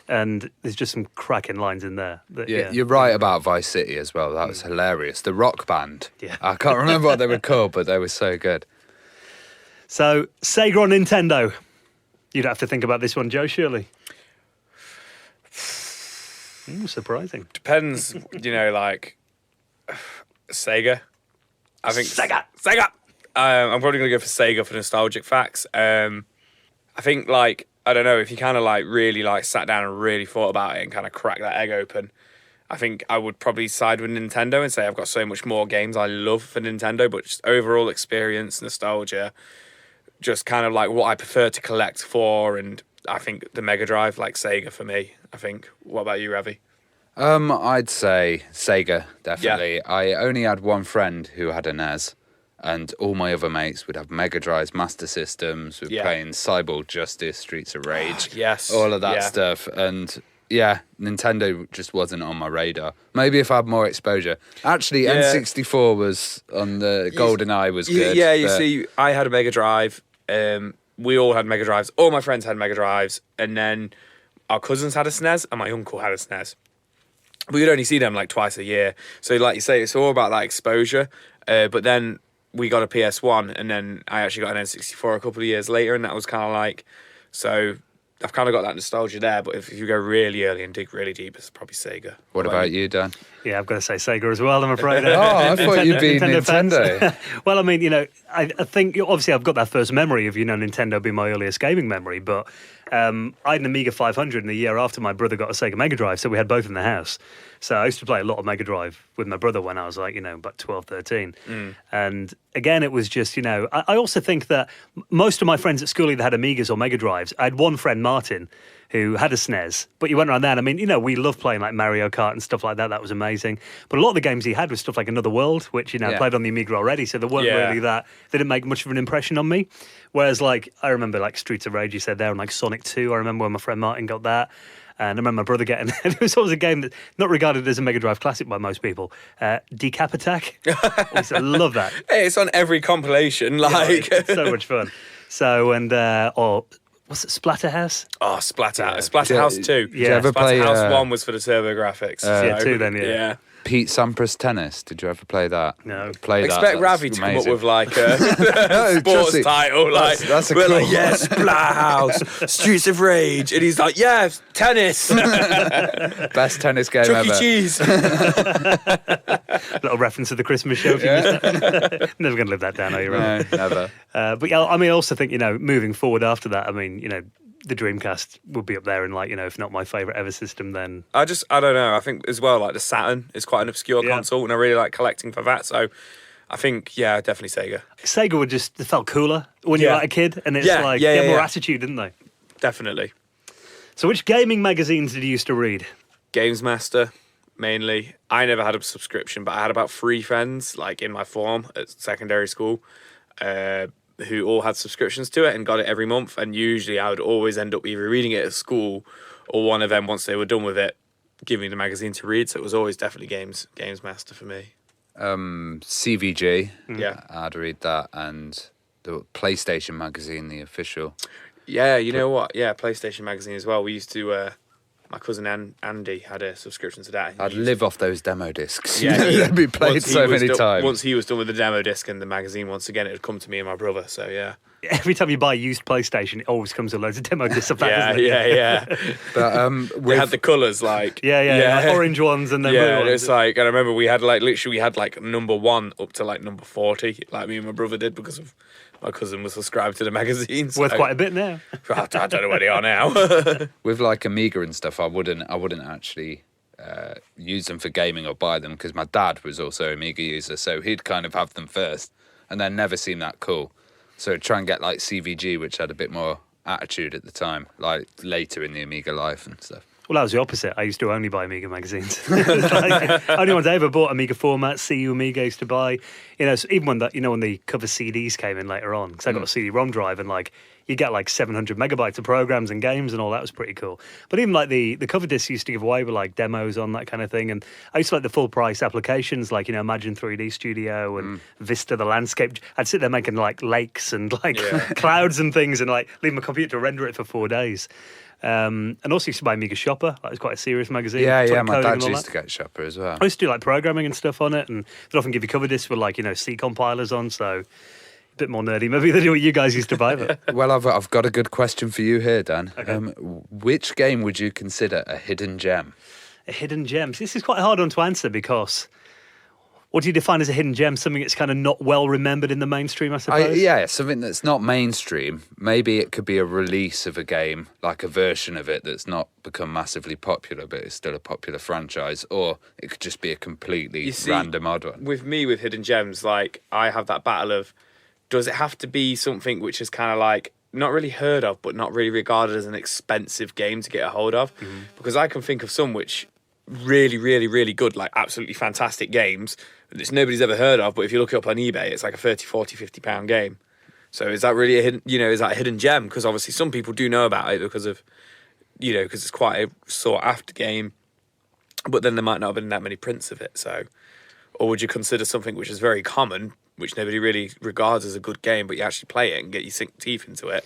and there's just some cracking lines in there. That, you're right about Vice City as well. That was hilarious. The rock band. Yeah. I can't remember what they were called, but they were so good. So, Sega or Nintendo? You'd have to think about this one, Joe, surely. Surprising. Depends, like Sega. I think Sega. I'm probably gonna go for Sega for nostalgic facts. I think like, I don't know, if you kind of like really like sat down and really thought about it and kind of cracked that egg open, I think I would probably side with Nintendo and say I've got so much more games I love for Nintendo, but just overall experience, nostalgia, just kind of like what I prefer to collect for, and I think the Mega Drive, like Sega for me, I think. What about you, Ravi? I'd say Sega, definitely. Yeah. I only had one friend who had an NES, and all my other mates would have Mega Drives, Master Systems, we're playing Cyborg Justice, Streets of Rage, Yes. all of that stuff. And yeah, Nintendo just wasn't on my radar. Maybe if I had more exposure. Actually, Yeah. N64 was on the GoldenEye was good. Yeah, you but- see, I had a Mega Drive. We all had Mega Drives. All my friends had Mega Drives. And then our cousins had a SNES and my uncle had a SNES. We would only see them like twice a year. So like you say, it's all about that exposure. But then we got a PS1 and then I actually got an N64 a couple of years later, and that was kind of like... So I've kind of got that nostalgia there, but if you go really early and dig really deep, it's probably Sega. What about you, Dan? Yeah, I've got to say Sega as well, I'm afraid. Oh, I thought you'd be fans. Nintendo. Well, I mean, I think, obviously, I've got that first memory of, Nintendo being my earliest gaming memory, but I had an Amiga 500 in the year after my brother got a Sega Mega Drive, so we had both in the house. So I used to play a lot of Mega Drive with my brother when I was like, about 12, 13. And again, it was just, I also think that most of my friends at school either had Amigas or Mega Drives. I had one friend, Martin, who had a SNES, but you went around that. I mean, we loved playing like Mario Kart and stuff like that. That was amazing. But a lot of the games he had was stuff like Another World, which, I played on the Amiga already. So there weren't really they didn't make much of an impression on me. Whereas like, I remember like Streets of Rage, you said there, and like Sonic 2. I remember when my friend Martin got that. And I remember my brother getting, it was always a game that's not regarded as a Mega Drive classic by most people. Decap Attack. I used to love that. Hey, it's on every compilation. Like, It's so much fun. So, or what's it, Splatterhouse? oh, Splatterhouse 2. Did you ever play Splatterhouse 1 was for the TurboGrafx. Yeah, 2 then, yeah. Pete Sampras Tennis? Did you ever play that? No. Play that. Expect That's Ravi to come up amazing. with like a sports Just- title, like that's a we're like, cool- yeah, Splatterhouse, Streets of Rage, and he's like, yeah, tennis, Best tennis game Chuck E. ever. Cheese. Little reference to the Christmas show. If you missed that. Never going to live that down, are you? No, Right? never. But yeah, I mean, I also think, moving forward after that, I mean, the Dreamcast would be up there and like, if not my favourite ever system, then... I don't know. I think as well, like the Saturn is quite an obscure console, and I really like collecting for that. So I think, yeah, definitely Sega. Sega would just, it felt cooler when you were like a kid, and it's like, they had more attitude, didn't they? Definitely. So which gaming magazines did you used to read? Games Master, mainly. I never had a subscription, but I had about 3 friends, like in my form at secondary school, who all had subscriptions to it and got it every month. And usually I would always end up either reading it at school or one of them, once they were done with it, giving me the magazine to read. So it was always definitely Games Master for me. CVG. Yeah. I'd read that, and the PlayStation magazine, the official. Yeah, you know what? Yeah, PlayStation magazine as well. We used to... my cousin Andy had a subscription to that. I'd live off those demo discs. Yeah, They'd be played once he so was many times. Once he was done with the demo disc and the magazine, once again, it would come to me and my brother. So yeah, Every time you buy a used PlayStation, it always comes with loads of demo discs of that, doesn't it? yeah. But We had the colours like Yeah, like orange ones and then blue yeah. ones. It's like, and I remember we had like number 1 up to like number 40, like me and my brother did, because of my cousin was subscribed to the magazine. So Worth quite a bit now. I don't know where they are now. with like Amiga and stuff, I wouldn't actually use them for gaming or buy them, because my dad was also an Amiga user, so he'd kind of have them first and then never seem that cool. So try and get like CVG, which had a bit more attitude at the time, like later in the Amiga life and stuff. Well, that was the opposite. I used to only buy Amiga magazines. It's like, only ones I ever bought Amiga format, CU Amiga used to buy. So even when when the cover CDs came in later on, because I got a CD-ROM drive and like you get like 700 megabytes of programs and games and all that was pretty cool. But even like the cover discs used to give away with like demos on that kind of thing. And I used to like the full price applications like, Imagine 3D Studio and Vista the Landscape. I'd sit there making like lakes and like clouds and things and like leave my computer to render it for 4 days. And also used to buy Amiga Shopper. That was quite a serious magazine. Yeah, my coding dad and all used that. to get Shopper as well. I used to do like programming and stuff on it, and they'd often give you cover discs with like C compilers on, so a bit more nerdy maybe than what you guys used to buy. But Well, I've got a good question for you here, Dan. Okay. Which game would you consider a hidden gem? a hidden gem. This is quite a hard one to answer because what do you define as a hidden gem? Something that's kind of not well remembered in the mainstream, I suppose. Yeah, something that's not mainstream. Maybe it could be a release of a game, like a version of it that's not become massively popular, but it's still a popular franchise. Or it could just be a completely You see, random odd one. with me, with hidden gems, like I have that battle of, does it have to be something which is kind of like not really heard of, but not really regarded as an expensive game to get a hold of? Because I can think of some which really, really, really good, like absolutely fantastic games that nobody's ever heard of, but if you look it up on eBay, it's like a 30, 40, 50 pound game. So is that really a hidden, is that a hidden gem? Because obviously some people do know about it because of you know, because it's quite a sought after game, but then there might not have been that many prints of it. So, or would you consider something which is very common, which nobody really regards as a good game, but you actually play it and get your teeth into it?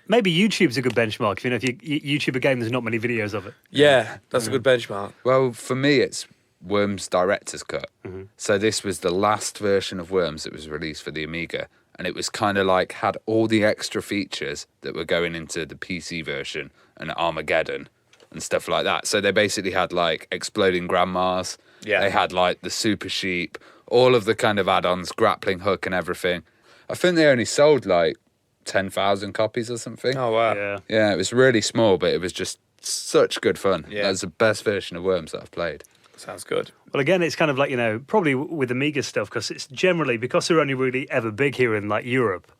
Maybe YouTube's a good benchmark. If you YouTube a game, there's not many videos of it. Yeah, that's a good benchmark. Well, for me, it's Worms Director's Cut. So this was the last version of Worms that was released for the Amiga, and it was kind of like had all the extra features that were going into the PC version and Armageddon and stuff like that. So they basically had like exploding grandmas. Yeah. They had like the super sheep, all of the kind of add-ons, grappling hook and everything. I think they only sold like 10,000 copies or something. Oh, wow. Yeah. Yeah, it was really small, but it was just such good fun. Yeah. That was the best version of Worms that I've played. Sounds good. Well, again, it's kind of like, you know, probably with Amiga stuff, because it's generally, because they're only really ever big here in like Europe,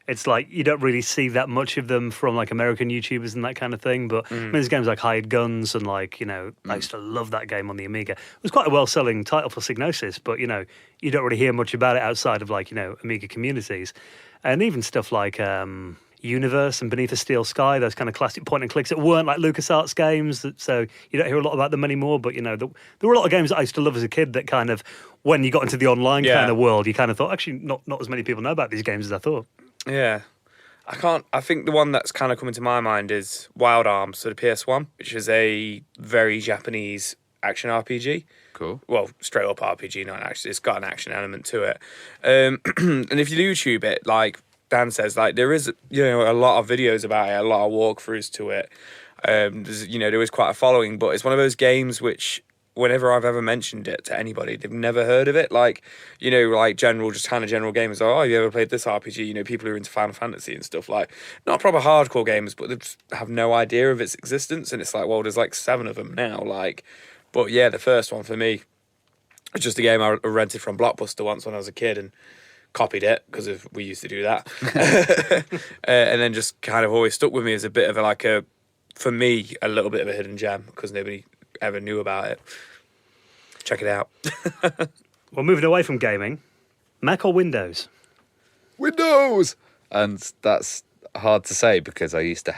it's like you don't really see that much of them from like American YouTubers and that kind of thing. But I mean, there's games like Hired Guns and like, you know, I used to love that game on the Amiga. It was quite a well-selling title for Psygnosis, but, you know, you don't really hear much about it outside of like, you know, Amiga communities. And even stuff like Universe and Beneath a Steel Sky, those kind of classic point and clicks that weren't like LucasArts games, so you don't hear a lot about them anymore. But you know, there were a lot of games that I used to love as a kid that kind of, when you got into the online kind of world, you kind of thought, actually, not as many people know about these games as I thought. Yeah. I think the one that's kind of coming to my mind is Wild Arms, so the PS1, which is a very Japanese action RPG. Cool. Well, straight up RPG, not an action. It's got an action element to it. And if you YouTube it, like Dan says, like there is, you know, a lot of videos about it, a lot of walkthroughs to it. You know, there is quite a following, but it's one of those games which, whenever I've ever mentioned it to anybody, they've never heard of it. Like, you know, like general gamers. Oh, you ever played this RPG? You know, people who are into Final Fantasy and stuff, like, not proper hardcore gamers, but they just have no idea of its existence. And it's like, well, there's like 7 of them now. Like, but yeah, the first one for me was just a game I rented from Blockbuster once when I was a kid and copied it because we used to do that. And then just kind of always stuck with me as a bit of for me, a little bit of a hidden gem because nobody ever knew about it. Check it out. Well, moving away from gaming, Mac or Windows? Windows! And that's hard to say because I used to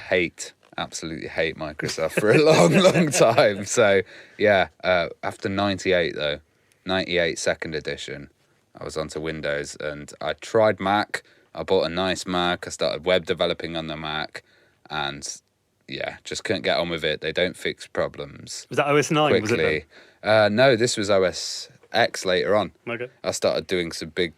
absolutely hate Microsoft for a long, long time. So, yeah, after 98, though, 98 second edition, I was onto Windows and I tried Mac. I bought a nice Mac. I started web developing on the Mac and, yeah, just couldn't get on with it. They don't fix problems. Was that OS 9? Quickly. Was it then? No, this was OS X later on. Okay. I started doing some big,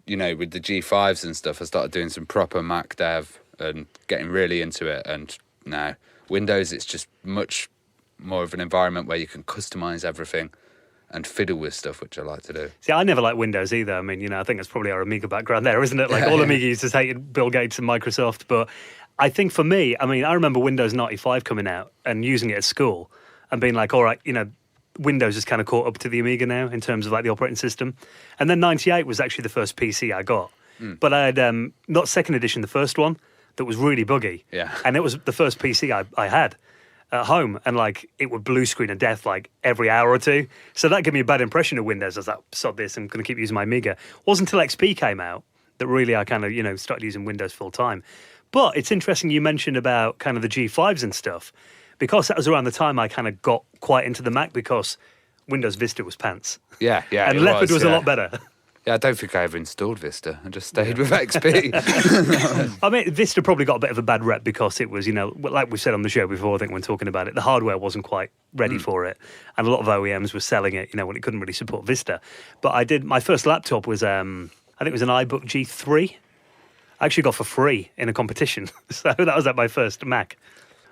you know, with the G5s and stuff, I started doing some proper Mac dev and getting really into it. And now, Windows, it's just much more of an environment where you can customize everything and fiddle with stuff, which I like to do. See, I never liked Windows either. I mean, you know, I think that's probably our Amiga background there, isn't it? Like, all Amiga users hated Bill Gates and Microsoft. But I think for me, I mean, I remember Windows 95 coming out and using it at school and being like, all right, you know, Windows has kind of caught up to the Amiga now in terms of like the operating system. And then 98 was actually the first PC I got. But I had, not second edition, the first one, that was really buggy. Yeah. And it was the first PC I had at home, and like it would blue screen of death like every hour or two. So that gave me a bad impression of Windows. I was like, sod this, I'm going to keep using my Amiga. Wasn't until XP came out that really I kind of, you know, started using Windows full time. But it's interesting you mentioned about kind of the G5s and stuff, because that was around the time I kind of got quite into the Mac because Windows Vista was pants. Yeah, And Leopard was a lot better. Yeah, I don't think I ever installed Vista. I just stayed with XP. I mean, Vista probably got a bit of a bad rep because it was, you know, like we've said on the show before, I think when talking about it, the hardware wasn't quite ready for it. And a lot of OEMs were selling it, you know, when it couldn't really support Vista. But my first laptop was, I think it was an iBook G3. I actually got for free in a competition. So that was at my first Mac.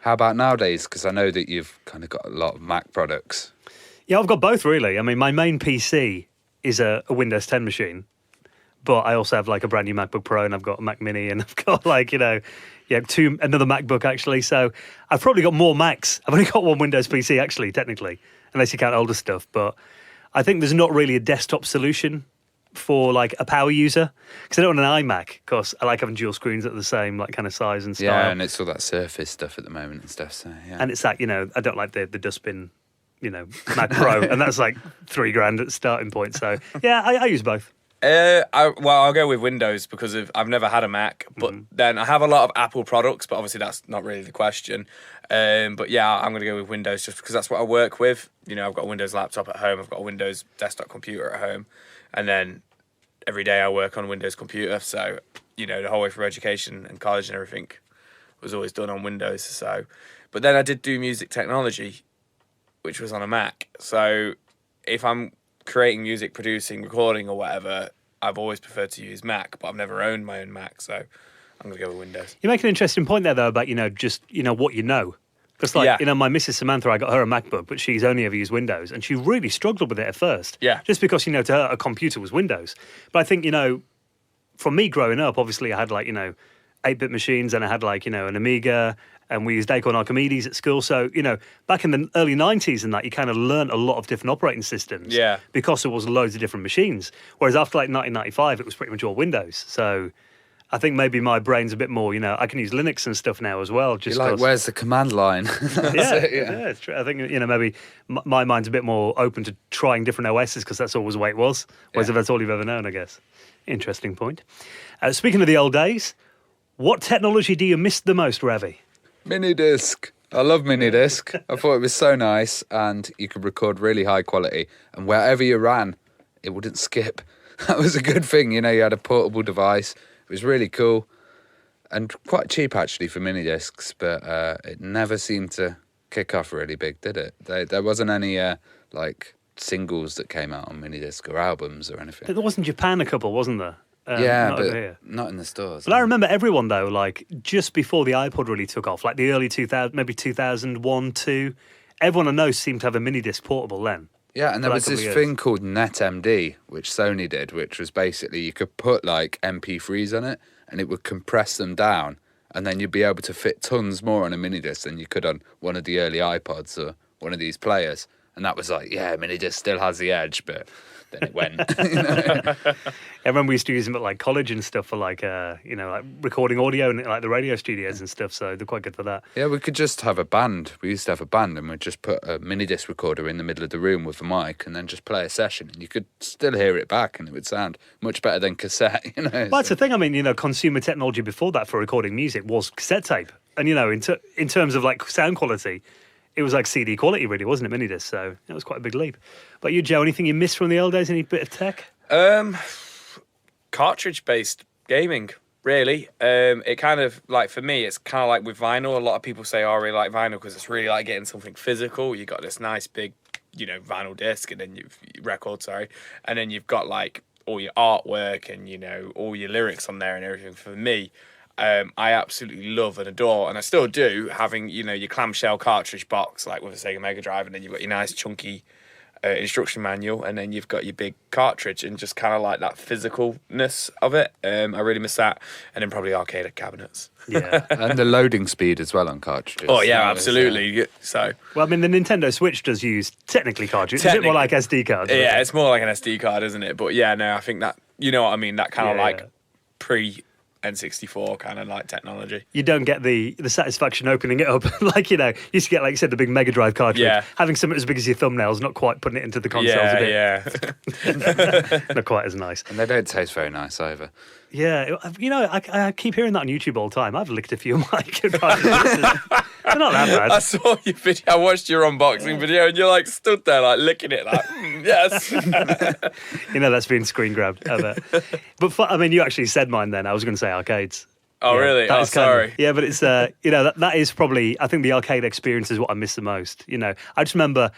How about nowadays? Because I know that you've kind of got a lot of Mac products. Yeah, I've got both, really. I mean, my main PC is a Windows 10 machine, but I also have like a brand new MacBook Pro, and I've got a Mac Mini, and I've got like, you know, another MacBook actually. So I've probably got more Macs. I've only got one Windows PC actually, technically, unless you count older stuff. But I think there's not really a desktop solution for like a power user, because I don't want an iMac, because I like having dual screens that are the same like kind of size and style. Yeah, and it's all that Surface stuff at the moment and stuff. So yeah, and it's that, you know, I don't like the dustbin, you know, Mac Pro, and that's like $3,000 at the starting point. So yeah, I use both. I'll go with Windows because I've never had a Mac, but then I have a lot of Apple products, but obviously that's not really the question. But yeah, I'm going to go with Windows just because that's what I work with. You know, I've got a Windows laptop at home, I've got a Windows desktop computer at home, and then every day I work on a Windows computer. So, you know, the whole way through education and college and everything was always done on Windows. So, but then I did do music technology, which was on a Mac. So if I'm creating music, producing, recording or whatever, I've always preferred to use Mac, but I've never owned my own Mac, so I'm going to go with Windows. You make an interesting point there, though, about, just, what you know. Because, my Mrs. Samantha, I got her a MacBook, but she's only ever used Windows, and she really struggled with it at first. Yeah. Just because, to her, a computer was Windows. But I think, from me growing up, obviously I had, 8-bit machines, and I had, an Amiga, and we used Acorn Archimedes at school. So, back in the early 90s and that, you kind of learned a lot of different operating systems. Yeah. Because there was loads of different machines. Whereas after, 1995, it was pretty much all Windows. So I think maybe my brain's a bit more, I can use Linux and stuff now as well. Just You're like, where's the command line? Yeah, it's true. I think, maybe my mind's a bit more open to trying different OSs because that's always the way it was. Whereas if that's all you've ever known, I guess. Interesting point. Speaking of the old days, what technology do you miss the most, Ravi? Mini disc. I love mini disc. I thought it was so nice, and you could record really high quality, and wherever you ran, it wouldn't skip. That was a good thing. You had a portable device. It was really cool and quite cheap actually for mini discs, but it never seemed to kick off really big, did it? There wasn't any singles that came out on mini disc or albums or anything. There was in Japan a couple, wasn't there? Yeah, not but over here. not in the stores. But I remember everyone, though, just before the iPod really took off, the early 2000, maybe 2001, 2, everyone I know seemed to have a mini disc portable then. Yeah, and there was this thing called NetMD, which Sony did, which was basically you could put MP3s on it and it would compress them down, and then you'd be able to fit tons more on a mini disc than you could on one of the early iPods or one of these players. And that was mini disc still has the edge, but then it went. I remember we used to use them at college and stuff for recording audio and the radio studios and stuff. So they're quite good for that. Yeah, we could just have a band. We used to have a band, and we'd just put a mini disc recorder in the middle of the room with a mic, and then just play a session, and you could still hear it back, and it would sound much better than cassette. Well, that's the thing. I mean, consumer technology before that for recording music was cassette tape, and in terms of sound quality, it was CD quality, really, wasn't it, mini disc? So that was quite a big leap. But you, Joe, anything you missed from the old days? Any bit of tech? Cartridge-based gaming, really. It kind of, for me, it's kind of like with vinyl. A lot of people say, I really like vinyl because it's really like getting something physical. You got this nice big, vinyl disc, and then and then you've got all your artwork and, all your lyrics on there and everything. For me, I absolutely love and adore, and I still do, having, your clamshell cartridge box, with a Sega Mega Drive, and then you've got your nice chunky instruction manual, and then you've got your big cartridge, and just kind of that physicalness of it. I really miss that, and then probably arcade cabinets. Yeah, and the loading speed as well on cartridges. Oh yeah, absolutely. So, well, I mean, the Nintendo Switch does use technically cartridges. Is it more like SD cards? Yeah, it's more like an SD card, isn't it? But yeah, no, I think that, you know what I mean, that kind of pre N64 kind of technology. You don't get the satisfaction opening it up you used to get, like you said, the big Mega Drive cartridge. Yeah. Having something as big as your thumbnails, not quite putting it into the consoles a bit. Yeah. Not quite as nice. And they don't taste very nice either. Yeah, I keep hearing that on YouTube all the time. I've licked a few of my cartridges. They're not that bad. I saw your video. I watched your unboxing video, and you're stood there licking it, yes. That's been screen grabbed. I bet. But you actually said mine then. I was going to say arcades. Oh, really? Oh, sorry. But it's that is probably, I think the arcade experience is what I miss the most. I just remember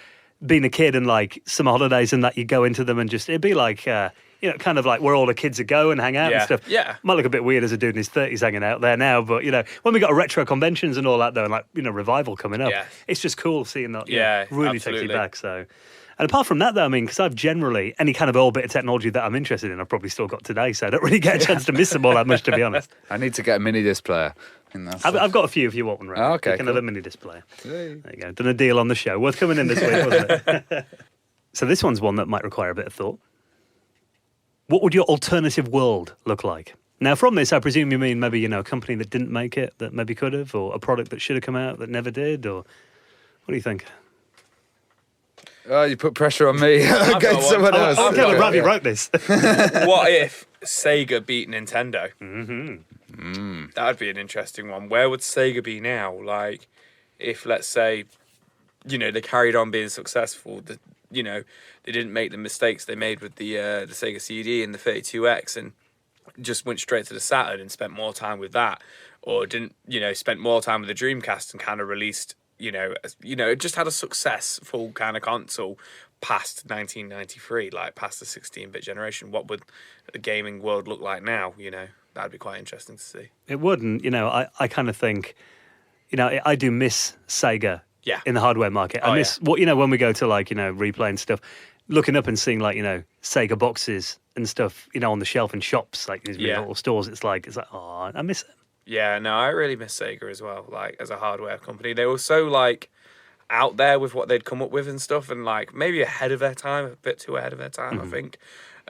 being a kid and summer holidays and that you go into them and just it'd be kind of where all the kids would go and hang out and stuff. Yeah. Might look a bit weird as a dude in his 30s hanging out there now, but, when we got retro conventions and all that, though, and, Revival coming up, it's just cool seeing that, really absolutely. takes you back, so. And apart from that, though, because I've generally, any kind of old bit of technology that I'm interested in, I've probably still got today, so I don't really get a chance to miss them all that much, to be honest. I need to get a mini disc player. I've got a few if you want one, right? Oh, okay, cool. Another mini disc player. There you go. Done a deal on the show. Worth coming in this week, wasn't it? So this one's one that might require a bit of thought. What would your alternative world look like? Now, from this, I presume you mean maybe, a company that didn't make it, that maybe could have, or a product that should have come out that never did, or what do you think? Oh, you put pressure on me. got Get one. someone else. I'm glad Okay, Ravi yeah. wrote this. What if Sega beat Nintendo? Mm-hmm. That'd be an interesting one. Where would Sega be now? Like, if let's say, they carried on being successful. They didn't make the mistakes they made with the Sega CD and the 32X, and just went straight to the Saturn and spent more time with that, or didn't, spent more time with the Dreamcast and kind of released, it just had a successful kind of console past 1993, like past the 16-bit generation. What would the gaming world look like now? That'd be quite interesting to see. It wouldn't, I kind of think, I do miss Sega Yeah. in the hardware market. Oh, I miss when we go to replay and stuff, looking up and seeing Sega boxes and stuff, on the shelf in shops, like these Yeah. little stores. It's like, oh, I miss it. Yeah, no, I really miss Sega as well. Like, as a hardware company, they were so out there with what they'd come up with and stuff, and maybe ahead of their time, a bit too ahead of their time, I think.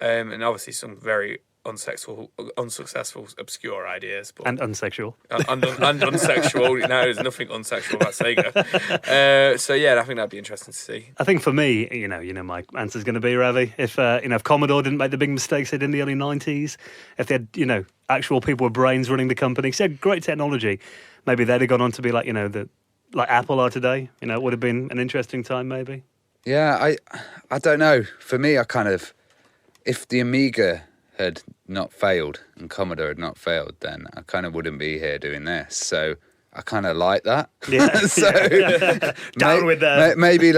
And obviously some very unsuccessful, obscure ideas, but And unsexual. and unsexual. No, there's nothing unsexual about Sega. So yeah, I think that'd be interesting to see. I think for me, my answer's going to be, Ravi, if Commodore didn't make the big mistakes they did in the early 90s, if they had, actual people with brains running the company, so great technology, maybe they'd have gone on to be like Apple are today. It would have been an interesting time, maybe. Yeah, I don't know. For me, if the Amiga had not failed and Commodore had not failed, then I kind of wouldn't be here doing this. So I kind of like that. Yeah. So Down with that. Maybe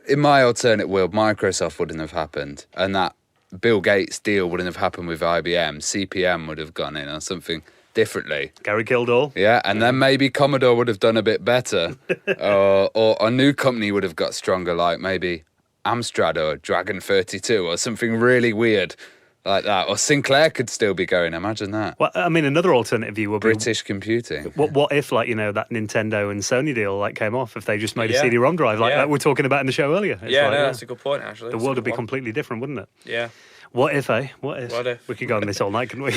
in my alternate world, Microsoft wouldn't have happened, and that Bill Gates deal wouldn't have happened with IBM. CPM would have gone in or something differently. Gary Kildall. Yeah, and then maybe Commodore would have done a bit better, or a new company would have got stronger, like maybe Amstrad or Dragon 32 or something really weird like that. Or Sinclair could still be going. Imagine that. Well, I mean, another alternative view would be British computing. What if, that Nintendo and Sony deal came off? If they just made a Yeah. CD-ROM drive, Yeah. that we were talking about in the show earlier. It's That's a good point, actually. the That's a world good would be one. completely different, wouldn't it? Yeah. What if, eh? What if? What if? We could go on this all night, couldn't we?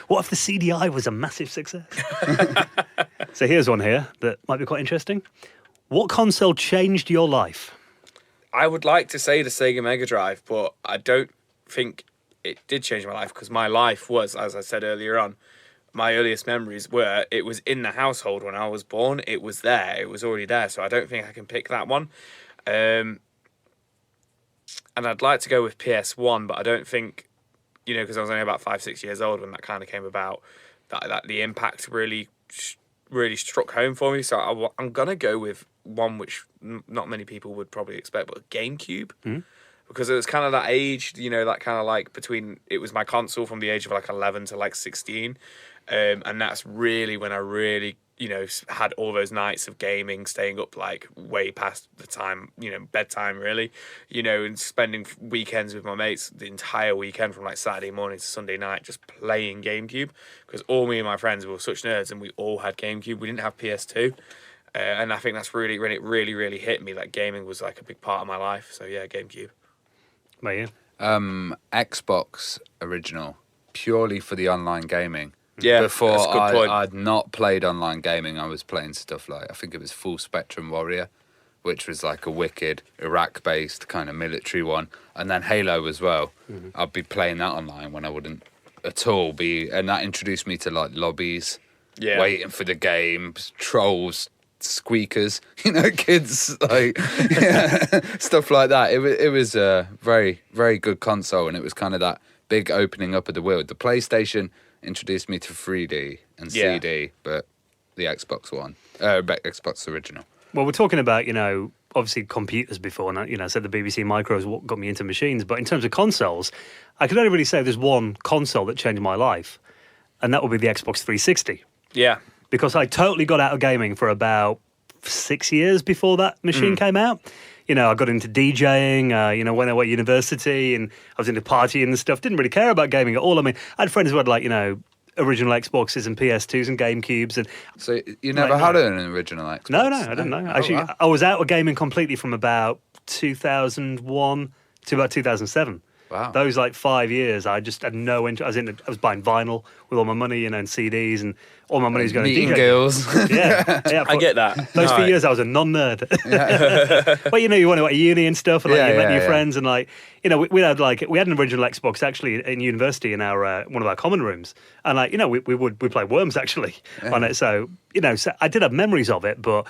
What if the CDI was a massive success? So here's one here that might be quite interesting. What console changed your life? I would like to say the Sega Mega Drive, but I don't think it did change my life, because my life was, as I said earlier on, my earliest memories were it was in the household when I was born. It was there. It was already there. So I don't think I can pick that one. And I'd like to go with PS1, but I don't think, because I was only about 5-6 years old when that kind of came about, that the impact really struck home for me. So I'm going to go with one which not many people would probably expect, but GameCube. Because it was kind of that age, that kind of between, it was my console from the age of 11 to 16. And that's really when I really, had all those nights of gaming, staying up way past the time, bedtime really, and spending weekends with my mates, the entire weekend from Saturday morning to Sunday night, just playing GameCube. Because all me and my friends were such nerds and we all had GameCube. We didn't have PS2. And I think that's really, when it really, really hit me that gaming was a big part of my life. So yeah, GameCube. About you? Xbox original, purely for the online gaming. Yeah, Before that's a good point. I'd not played online gaming, I was playing stuff I think it was Full Spectrum Warrior, which was a wicked Iraq-based kind of military one. And then Halo as well. Mm-hmm. I'd be playing that online when I wouldn't at all be... And that introduced me to lobbies, waiting for the games, trolls, squeakers, kids, stuff like that. It was a very, very good console, and it was kind of that big opening up of the world. The PlayStation introduced me to 3D and CD, but the Xbox One, Xbox original. Well, we're talking about, obviously computers before, and I said the BBC Micro is what got me into machines, but in terms of consoles, I can only really say there's one console that changed my life, and that would be the Xbox 360. Yeah. Because I totally got out of gaming for about 6 years before that machine came out. I got into DJing, when I went to university, and I was into partying and stuff. Didn't really care about gaming at all. I mean, I had friends who had original Xboxes and PS2s and GameCubes. And so you never had an original Xbox? No, I didn't know. Actually, I was out of gaming completely from about 2001 to about 2007. Wow. Those like 5 years, I just had no interest. I was buying vinyl with all my money, and CDs, and all my money was going to Meeting DJ. girls. Yeah, I get that. Those few No, years, I was a non-nerd. Well, you went to uni and stuff, and you met new friends, and we had an original Xbox actually in university in our one of our common rooms, and we play Worms actually on it. So so I did have memories of it, but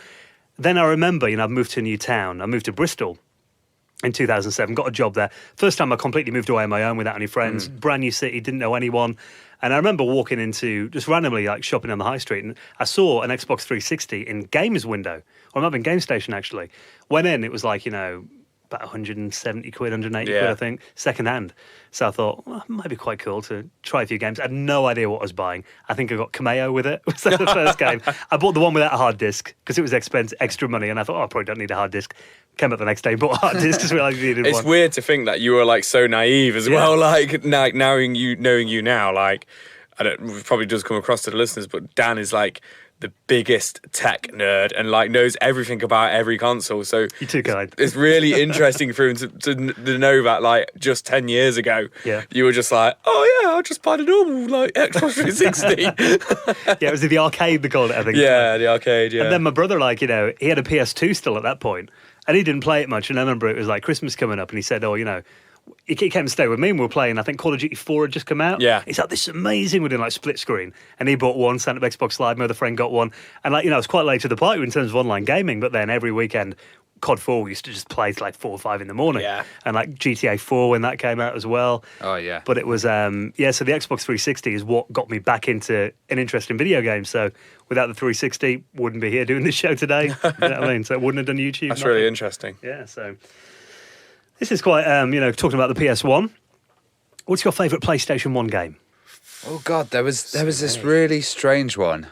then I remember I moved to a new town. I moved to Bristol in 2007, got a job there. First time I completely moved away on my own without any friends. Brand new city, didn't know anyone. And I remember walking into, just randomly, shopping on the high street, and I saw an Xbox 360 in Games Window, or it might have been Game Station, actually. Went in, it was about 170 quid, 180 quid, I think, second hand. So I thought, well, it might be quite cool to try a few games. I had no idea what I was buying. I think I got Cameo with it. Was that the first game? I bought the one without a hard disk because it was expensive, extra money, and I thought, I probably don't need a hard disk. Came up the next day, bought a hard disk, just realised you needed one. it's weird to think that you were so naive as well. Knowing you now, it probably does come across to the listeners, but Dan is the biggest tech nerd and knows everything about every console. So You're too kind. It's really interesting for him to know that just 10 years ago, you were just oh yeah, I'll just buy the normal Xbox 360. Yeah, it was the arcade they called it, I think. Yeah, the arcade. Yeah. And then my brother, he had a PS2 still at that point, and he didn't play it much. And I remember it was Christmas coming up, and he said, he came and stayed with me, and we were playing, I think Call of Duty 4 had just come out. Yeah. He's like, this is amazing. We're doing split screen. And he bought one, sent up Xbox Live, my other friend got one. And it was quite late to the party in terms of online gaming, but then every weekend, COD 4 we used to just play till 4 or 5 in the morning. Yeah. And GTA 4 when that came out as well. Oh, yeah. But it was, so the Xbox 360 is what got me back into an interest in video games. So without the 360, wouldn't be here doing this show today. You know what I mean? So it wouldn't have done YouTube. That's really interesting. Yeah, so this is quite, talking about the PS1. What's your favourite PlayStation 1 game? Oh, God, there was this really strange one.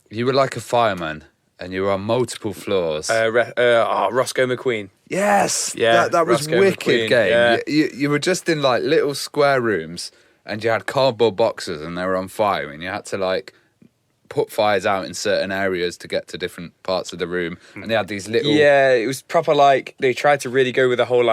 You were like a fireman, and you were on multiple floors. Roscoe McQueen. Yes, Yeah, that was Roscoe wicked McQueen, game. yeah. You were just in little square rooms, and you had cardboard boxes, and they were on fire, and you had to put fires out in certain areas to get to different parts of the room, and they had these little... Yeah, it was proper they tried to really go with the whole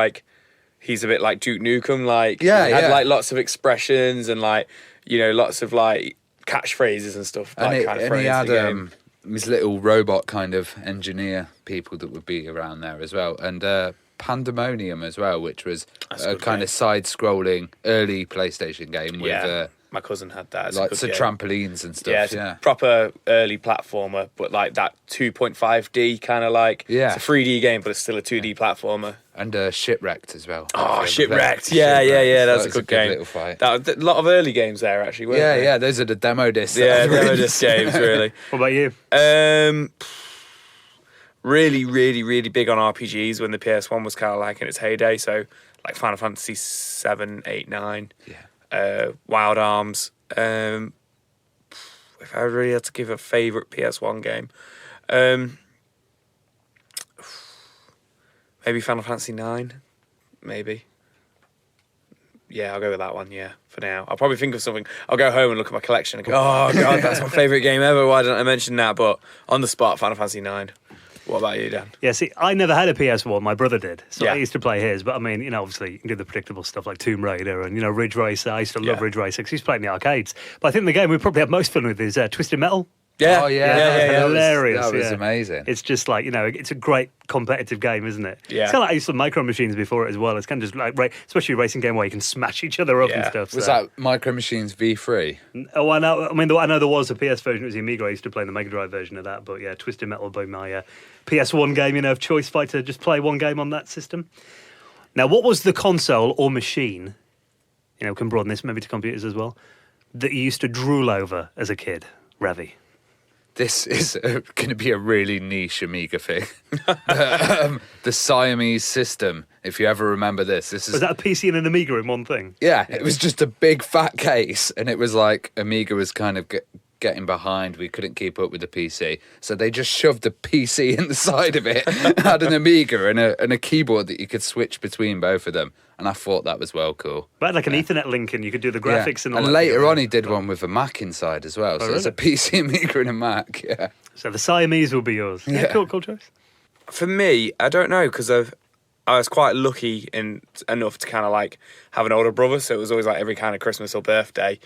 he's a bit like Duke Nukem, he had lots of expressions and lots of catchphrases and stuff. And he had the game. These little robot kind of engineer people that would be around there as well, and Pandemonium as well, which was a kind of side-scrolling early PlayStation game with my cousin had that. It's lots a of good game. trampolines and stuff. Yeah, it's a proper early platformer, but that 2.5D kind of it's a 3D game, but it's still a 2D platformer. And Shipwrecked as well. Oh, Shipwrecked! Yeah, that's a good game. Little fight. A lot of early games there actually. Weren't there? Yeah, those are the demo discs. Yeah, demo disc games really. What about you? Really, really, really big on RPGs when the PS1 was kind of in its heyday. So Final Fantasy 7, 8, 9. Yeah. Wild Arms. If I really had to give a favourite PS1 game, maybe Final Fantasy 9, maybe. Yeah, I'll go with that one, for now. I'll probably think of something. I'll go home and look at my collection and go, oh, God, that's my favourite game ever. Why didn't I mention that? But on the spot, Final Fantasy 9. What about you, Dan? Yeah, see, I never had a PS1. My brother did. So Yeah. I used to play his. But, I mean, obviously, you can do the predictable stuff like Tomb Raider and, Ridge Racer. I used to love Ridge Racer because he used to play in the arcades. But I think the game we probably had most fun with is Twisted Metal. Yeah. Oh, yeah. Yeah. Hilarious. That was amazing. It's just it's a great competitive game, isn't it? Yeah. It's kind of I used some Micro Machines before it as well. It's kind of just especially a racing game where you can smash each other up and Yeah. stuff. Was so. that Micro Machines V3? Oh, I know. I mean, I know there was a PS version. It was the Amiga. I used to play the Mega Drive version of that. But yeah, Twisted Metal would be my PS1 game, of choice. If I had to just play one game on that system. Now, what was the console or machine? Can broaden this maybe to computers as well. That you used to drool over as a kid, Ravi. This is going to be a really niche Amiga thing. The Siamese system, if you ever remember this is... Was that a PC and an Amiga in one thing? Yeah, it was just a big fat case, and it was Amiga was kind of getting behind. We couldn't keep up with the PC, so they just shoved the PC in the side of it, had an Amiga and a keyboard that you could switch between both of them, and I thought that was well cool. But an Ethernet link, and you could do the graphics and all that. And later on, he did one with a Mac inside as well, so really? it's a PC, Amiga, and a Mac. Yeah. So the Siamese will be yours. Yeah, cool choice. For me, I don't know, because I I was quite lucky enough to kind of like have an older brother, so it was always like every kind of Christmas or birthday,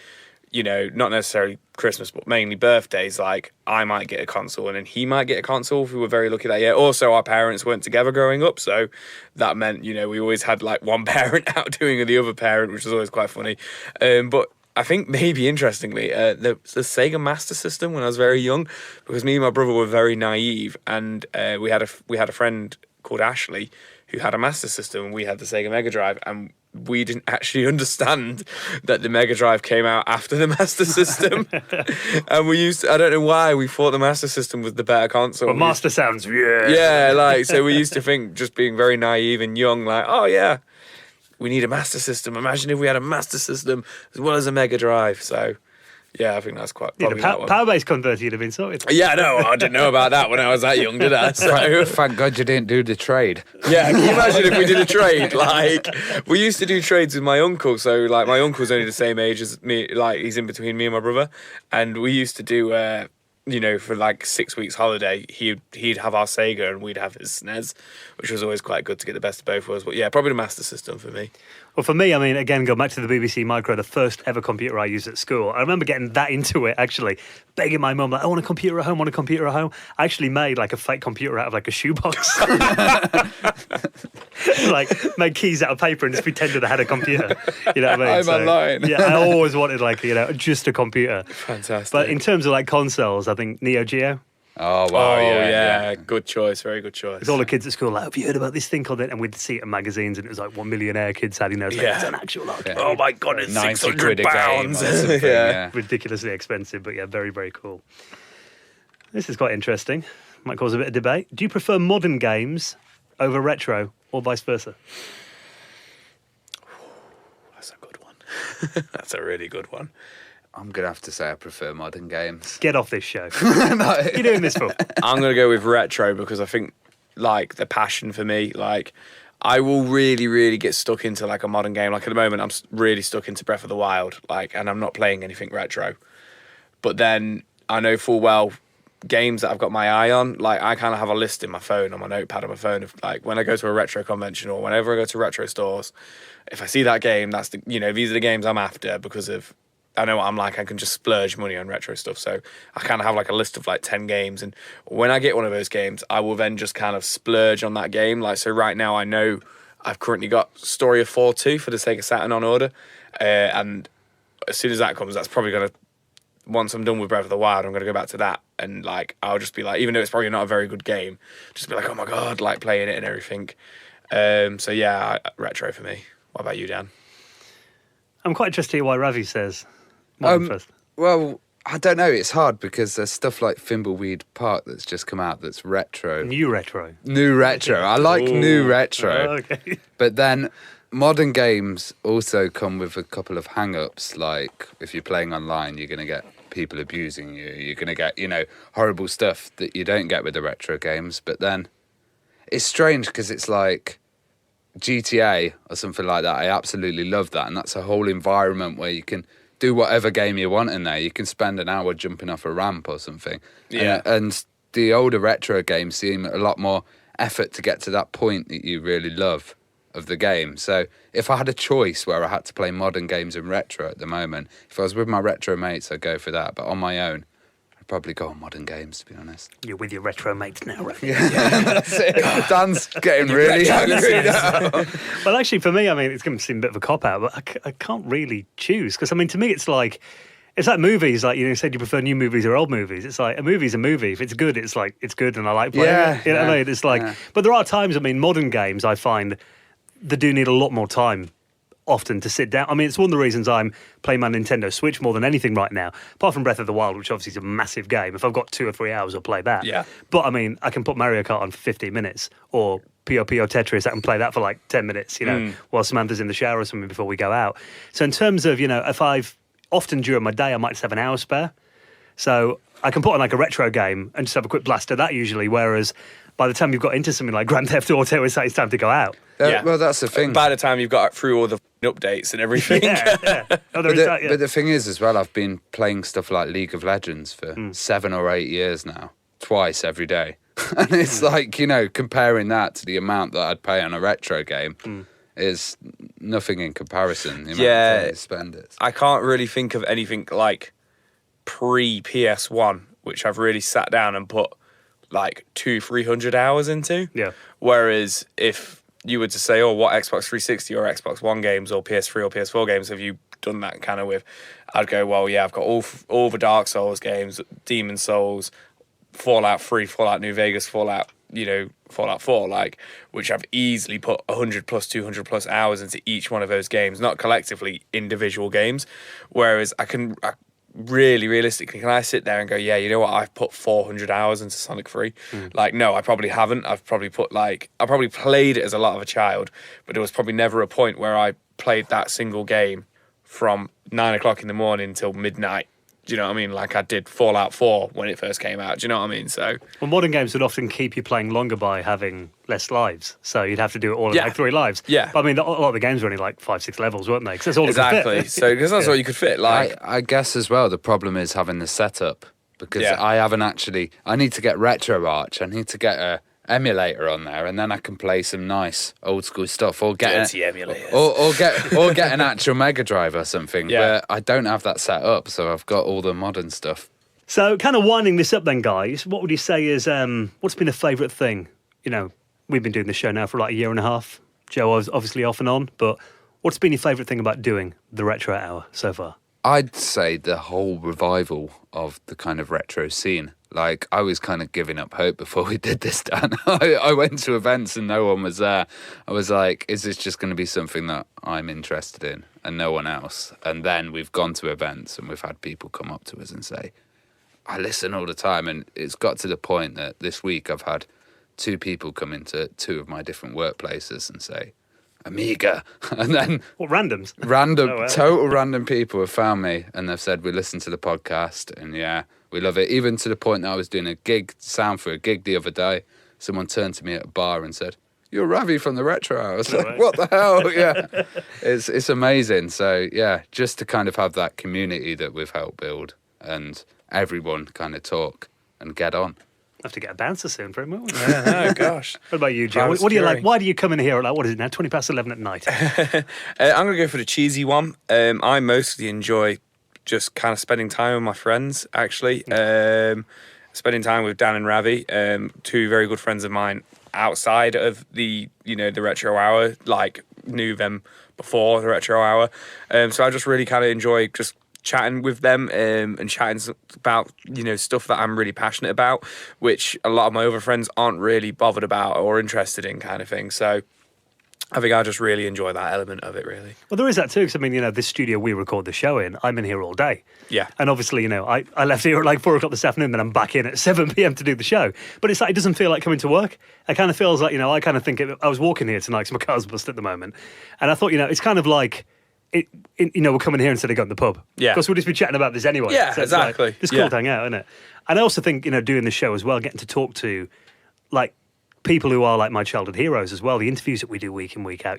you know, not necessarily Christmas, but mainly birthdays, like I might get a console and then he might get a console if we were very lucky that year. Also, our parents weren't together growing up, so that meant, you know, we always had like one parent outdoing the other parent, which was always quite funny. But I think maybe interestingly, the Sega Master System when I was very young, because me and my brother were very naive, and we had a friend called Ashley who had a Master System, and we had the Sega Mega Drive, and we didn't actually understand that the Mega Drive came out after the Master System. And I don't know why, we thought the Master System was the better console. Well, Master sounds, yeah. Yeah, like, so we used to think, just being very naive and young, like, oh yeah, we need a Master System. Imagine if we had a Master System as well as a Mega Drive. So, yeah, I think that's quite probably that one. Power-based converter you'd have been sorted. Yeah, no, I didn't know about that when I was that young, did I? So Thank God you didn't do the trade. yeah, can you imagine if we did a trade? Like, we used to do trades with my uncle. So, like, my uncle's only the same age as me. Like, he's in between me and my brother. And we used to do, you know, for like 6 weeks holiday, he'd have our Sega and we'd have his SNES, which was always quite good to get the best of both worlds. But yeah, probably the Master System for me. Well, for me, I mean, again, going back to the BBC Micro, the first ever computer I used at school, I remember getting that into it, actually, begging my mum, like, I want a computer at home, I actually made, like, a fake computer out of, like, a shoebox. Like, made keys out of paper and just pretended I had a computer. You know what I mean? I'm online. Yeah, I always wanted, like, you know, just a computer. Fantastic. But in terms of, like, consoles, I think Neo Geo. Oh, wow. Oh, yeah. good choice, very good choice. Because all the kids at school were like, have you heard about this thing called it? And we'd see it in magazines, and it was like 1 millionaire kids had, you know, like, Yeah. it's an actual arcade. Oh my God, it's 90 600 quid a game or pounds. something, yeah. Ridiculously expensive, but yeah, very, very cool. This is quite interesting. Might cause a bit of debate. Do you prefer modern games over retro or vice versa? That's a good one. That's a really good one. I'm going to have to say I prefer modern games. Get off this show. What are you doing this for? I'm going to go with retro because I think, like, the passion for me, like, I will really, really get stuck into, like, a modern game. Like, at the moment, I'm really stuck into Breath of the Wild, like, and I'm not playing anything retro. But then I know full well games that I've got my eye on, like, I kind of have a list in my phone, on my notepad on my phone, of, like, when I go to a retro convention or whenever I go to retro stores, if I see that game, that's the, you know, these are the games I'm after because of, I know what I'm like, I can just splurge money on retro stuff. So I kind of have like a list of like 10 games. And when I get one of those games, I will then just kind of splurge on that game. Like, so right now I know I've currently got Story of 4-2 for the Sega Saturn on order. And as soon as that comes, that's probably going to, once I'm done with Breath of the Wild, I'm going to go back to that. And like, I'll just be like, even though it's probably not a very good game, just be like, oh my God, like playing it and everything. So yeah, retro for me. What about you, Dan? I'm quite interested to hear why Ravi says modern first. Well, I don't know. It's hard because there's stuff like Thimbleweed Park that's just come out that's retro. New retro. New retro. I like new retro. Oh, okay. But then modern games also come with a couple of hang-ups. Like if you're playing online, you're going to get people abusing you. You're going to get, you know, horrible stuff that you don't get with the retro games. But then it's strange because it's like GTA or something like that. I absolutely love that. And that's a whole environment where you can do whatever game you want in there. You can spend an hour jumping off a ramp or something. Yeah. And the older retro games seem a lot more effort to get to that point that you really love of the game. So if I had a choice where I had to play modern games and retro at the moment, if I was with my retro mates, I'd go for that. But on my own, I'd probably go on modern games, to be honest. You're with your retro mates now, right? That's it. Dan's getting really hungry now. Well, actually, for me, I mean, it's going to seem a bit of a cop-out, but I can't really choose. Because, I mean, to me, it's like movies. Like, you said you prefer new movies or old movies. It's like, a movie's a movie. If it's good, it's like, it's good and I like playing it. You know what I mean? It's like, but there are times, I mean, modern games, I find, they do need a lot more time often to sit down. I mean, it's one of the reasons I'm playing my Nintendo Switch more than anything right now, apart from Breath of the Wild, which obviously is a massive game. If I've got 2 or 3 hours, I'll play that. Yeah. But, I mean, I can put Mario Kart on for 15 minutes or POP or Tetris, I can play that for like 10 minutes, you know, while Samantha's in the shower or something before we go out. So in terms of, you know, if I've often during my day, I might just have an hour spare. So I can put on like a retro game and just have a quick blast at that usually, whereas by the time you've got into something like Grand Theft Auto, it's like it's time to go out. Yeah. Well, that's the thing. By the time you've got through all the updates and everything. Yeah. Oh, there is that, yeah. But the thing is as well, I've been playing stuff like League of Legends for 7 or 8 years now, twice every day. And it's like, you know, comparing that to the amount that I'd pay on a retro game is nothing in comparison. The amount of time you spend it. I can't really think of anything like pre-PS1, which I've really sat down and put like 200-300 hours into. Yeah. Whereas if you were to say, oh, what Xbox 360 or Xbox One games or PS3 or PS4 games have you done that kind of with? I'd go, well, yeah, I've got all the Dark Souls games, Demon Souls, Fallout 3, Fallout New Vegas, Fallout 4, like, which I've easily put 100 plus, 200 plus hours into each one of those games, not collectively, individual games. Whereas I really realistically, can I sit there and go, yeah, you know what, I've put 400 hours into Sonic 3? Like, no, I probably haven't. I probably played it as a lot of a child, but there was probably never a point where I played that single game from 9 o'clock in the morning till midnight. Do you know what I mean? Like I did Fallout 4 when it first came out. Do you know what I mean? So, well, modern games would often keep you playing longer by having less lives. So you'd have to do it all in like 3 lives. Yeah. But I mean, a lot of the games were only like 5-6 levels, weren't they? Because that's all exactly. it could fit. So because that's all you could fit. Like I guess as well, the problem is having the setup because I haven't actually. I need to get RetroArch. I need to get a emulator on there, and then I can play some nice old school stuff, or get or get an actual Mega Drive or something. Yeah. But I don't have that set up, so I've got all the modern stuff. So, kind of winding this up, then, guys. What would you say is what's been a favourite thing? You know, we've been doing this show now for like a year and a half. Joe was obviously off and on, but what's been your favourite thing about doing the Retro Hour so far? I'd say the whole revival of the kind of retro scene. Like, I was kind of giving up hope before we did this, Dan. I went to events and no one was there. I was like, is this just going to be something that I'm interested in and no one else? And then we've gone to events and we've had people come up to us and say, I listen all the time. And it's got to the point that this week I've had 2 people come into 2 of my different workplaces and say, Amiga. And then What, randoms? Total random people have found me and they've said, we listened to the podcast and yeah, we love it. Even to the point that I was doing a sound for a gig the other day. Someone turned to me at a bar and said, you're Ravi from the Retro Hour. I was like, what the hell? Yeah. It's amazing. So yeah, just to kind of have that community that we've helped build and everyone kind of talk and get on. Have to get a bouncer soon, pretty much. oh gosh. What about you, Joe? What do you like? Why do you come in here at like, what is it now, 20 past 11 at night? I'm going to go for the cheesy one. I mostly enjoy just kind of spending time with my friends, actually. Spending time with Dan and Ravi, 2 very good friends of mine outside of the Retro Hour, like knew them before the Retro Hour. So I just really kind of enjoy just chatting with them and chatting about stuff that I'm really passionate about, which a lot of my other friends aren't really bothered about or interested in, kind of thing. So I think I just really enjoy that element of it, really. Well, there is that too, because I mean, this studio we record the show in, I'm in here all day. Yeah. And obviously, I left here at like 4 o'clock this afternoon, then I'm back in at 7 p.m. to do the show. But it's like, it doesn't feel like coming to work. It kind of feels like, I kind of think, I was walking here tonight because my car's busted at the moment. And I thought, it's kind of like, we're coming here instead of going to the pub. Yeah. Because we'll just be chatting about this anyway. Yeah, so exactly. It's cool to hang out, isn't it? And I also think, doing the show as well, getting to talk to, like, people who are like my childhood heroes as well, the interviews that we do week in, week out,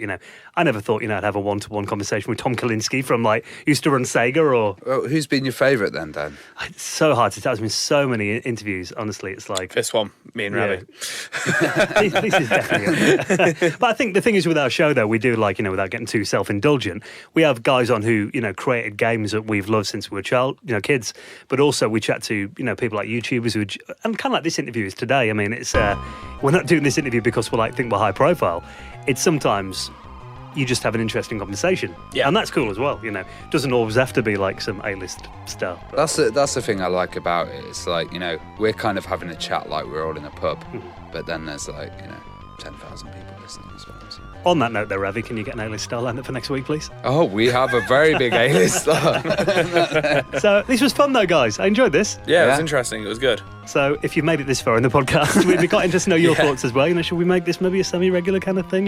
I never thought, I'd have a one-to-one conversation with Tom Kalinske from like, used to run Sega or... Well, who's been your favourite then, Dan? It's so hard to tell. There's been so many interviews, honestly, it's like... This one, me and Ravi. This is definitely... But I think the thing is with our show though, we do like, without getting too self-indulgent, we have guys on who, created games that we've loved since we were kids, but also we chat to, people like YouTubers who... And kind of like this interview is today. I mean, it's... we're not doing this interview because we think we're high profile. It's sometimes you just have an interesting conversation. Yeah. And that's cool as well, Doesn't always have to be like some A-list star. That's the thing I like about it. It's like, we're kind of having a chat like we're all in a pub, but then there's like, 10,000 people listening as well. So. On that note though, Ravi, can you get an A-list star lined up for next week, please? Oh, we have a very big A-list star. So this was fun though, guys. I enjoyed this. Yeah, it was interesting. It was good. So if you've made it this far in the podcast, we'd be quite interested to know your thoughts as well. Should we make this maybe a semi-regular kind of thing,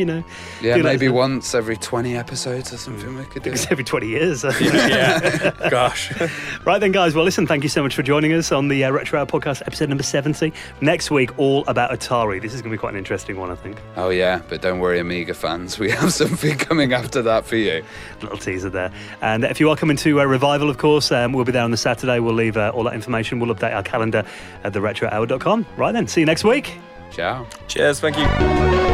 Yeah, maybe once every 20 episodes or something we could do. It's every 20 years. Yeah. Gosh. Right then, guys. Well, listen, thank you so much for joining us on the Retro Hour podcast, episode number 70. Next week, all about Atari. This is going to be quite an interesting one, I think. Oh, yeah, but don't worry, Amiga fans. We have something coming after that for you. Little teaser there. And if you are coming to Revival, of course, we'll be there on the Saturday. We'll leave all that information. We'll update our calendar at theretrohour.com. Right then, see you next week. Ciao. Cheers, thank you.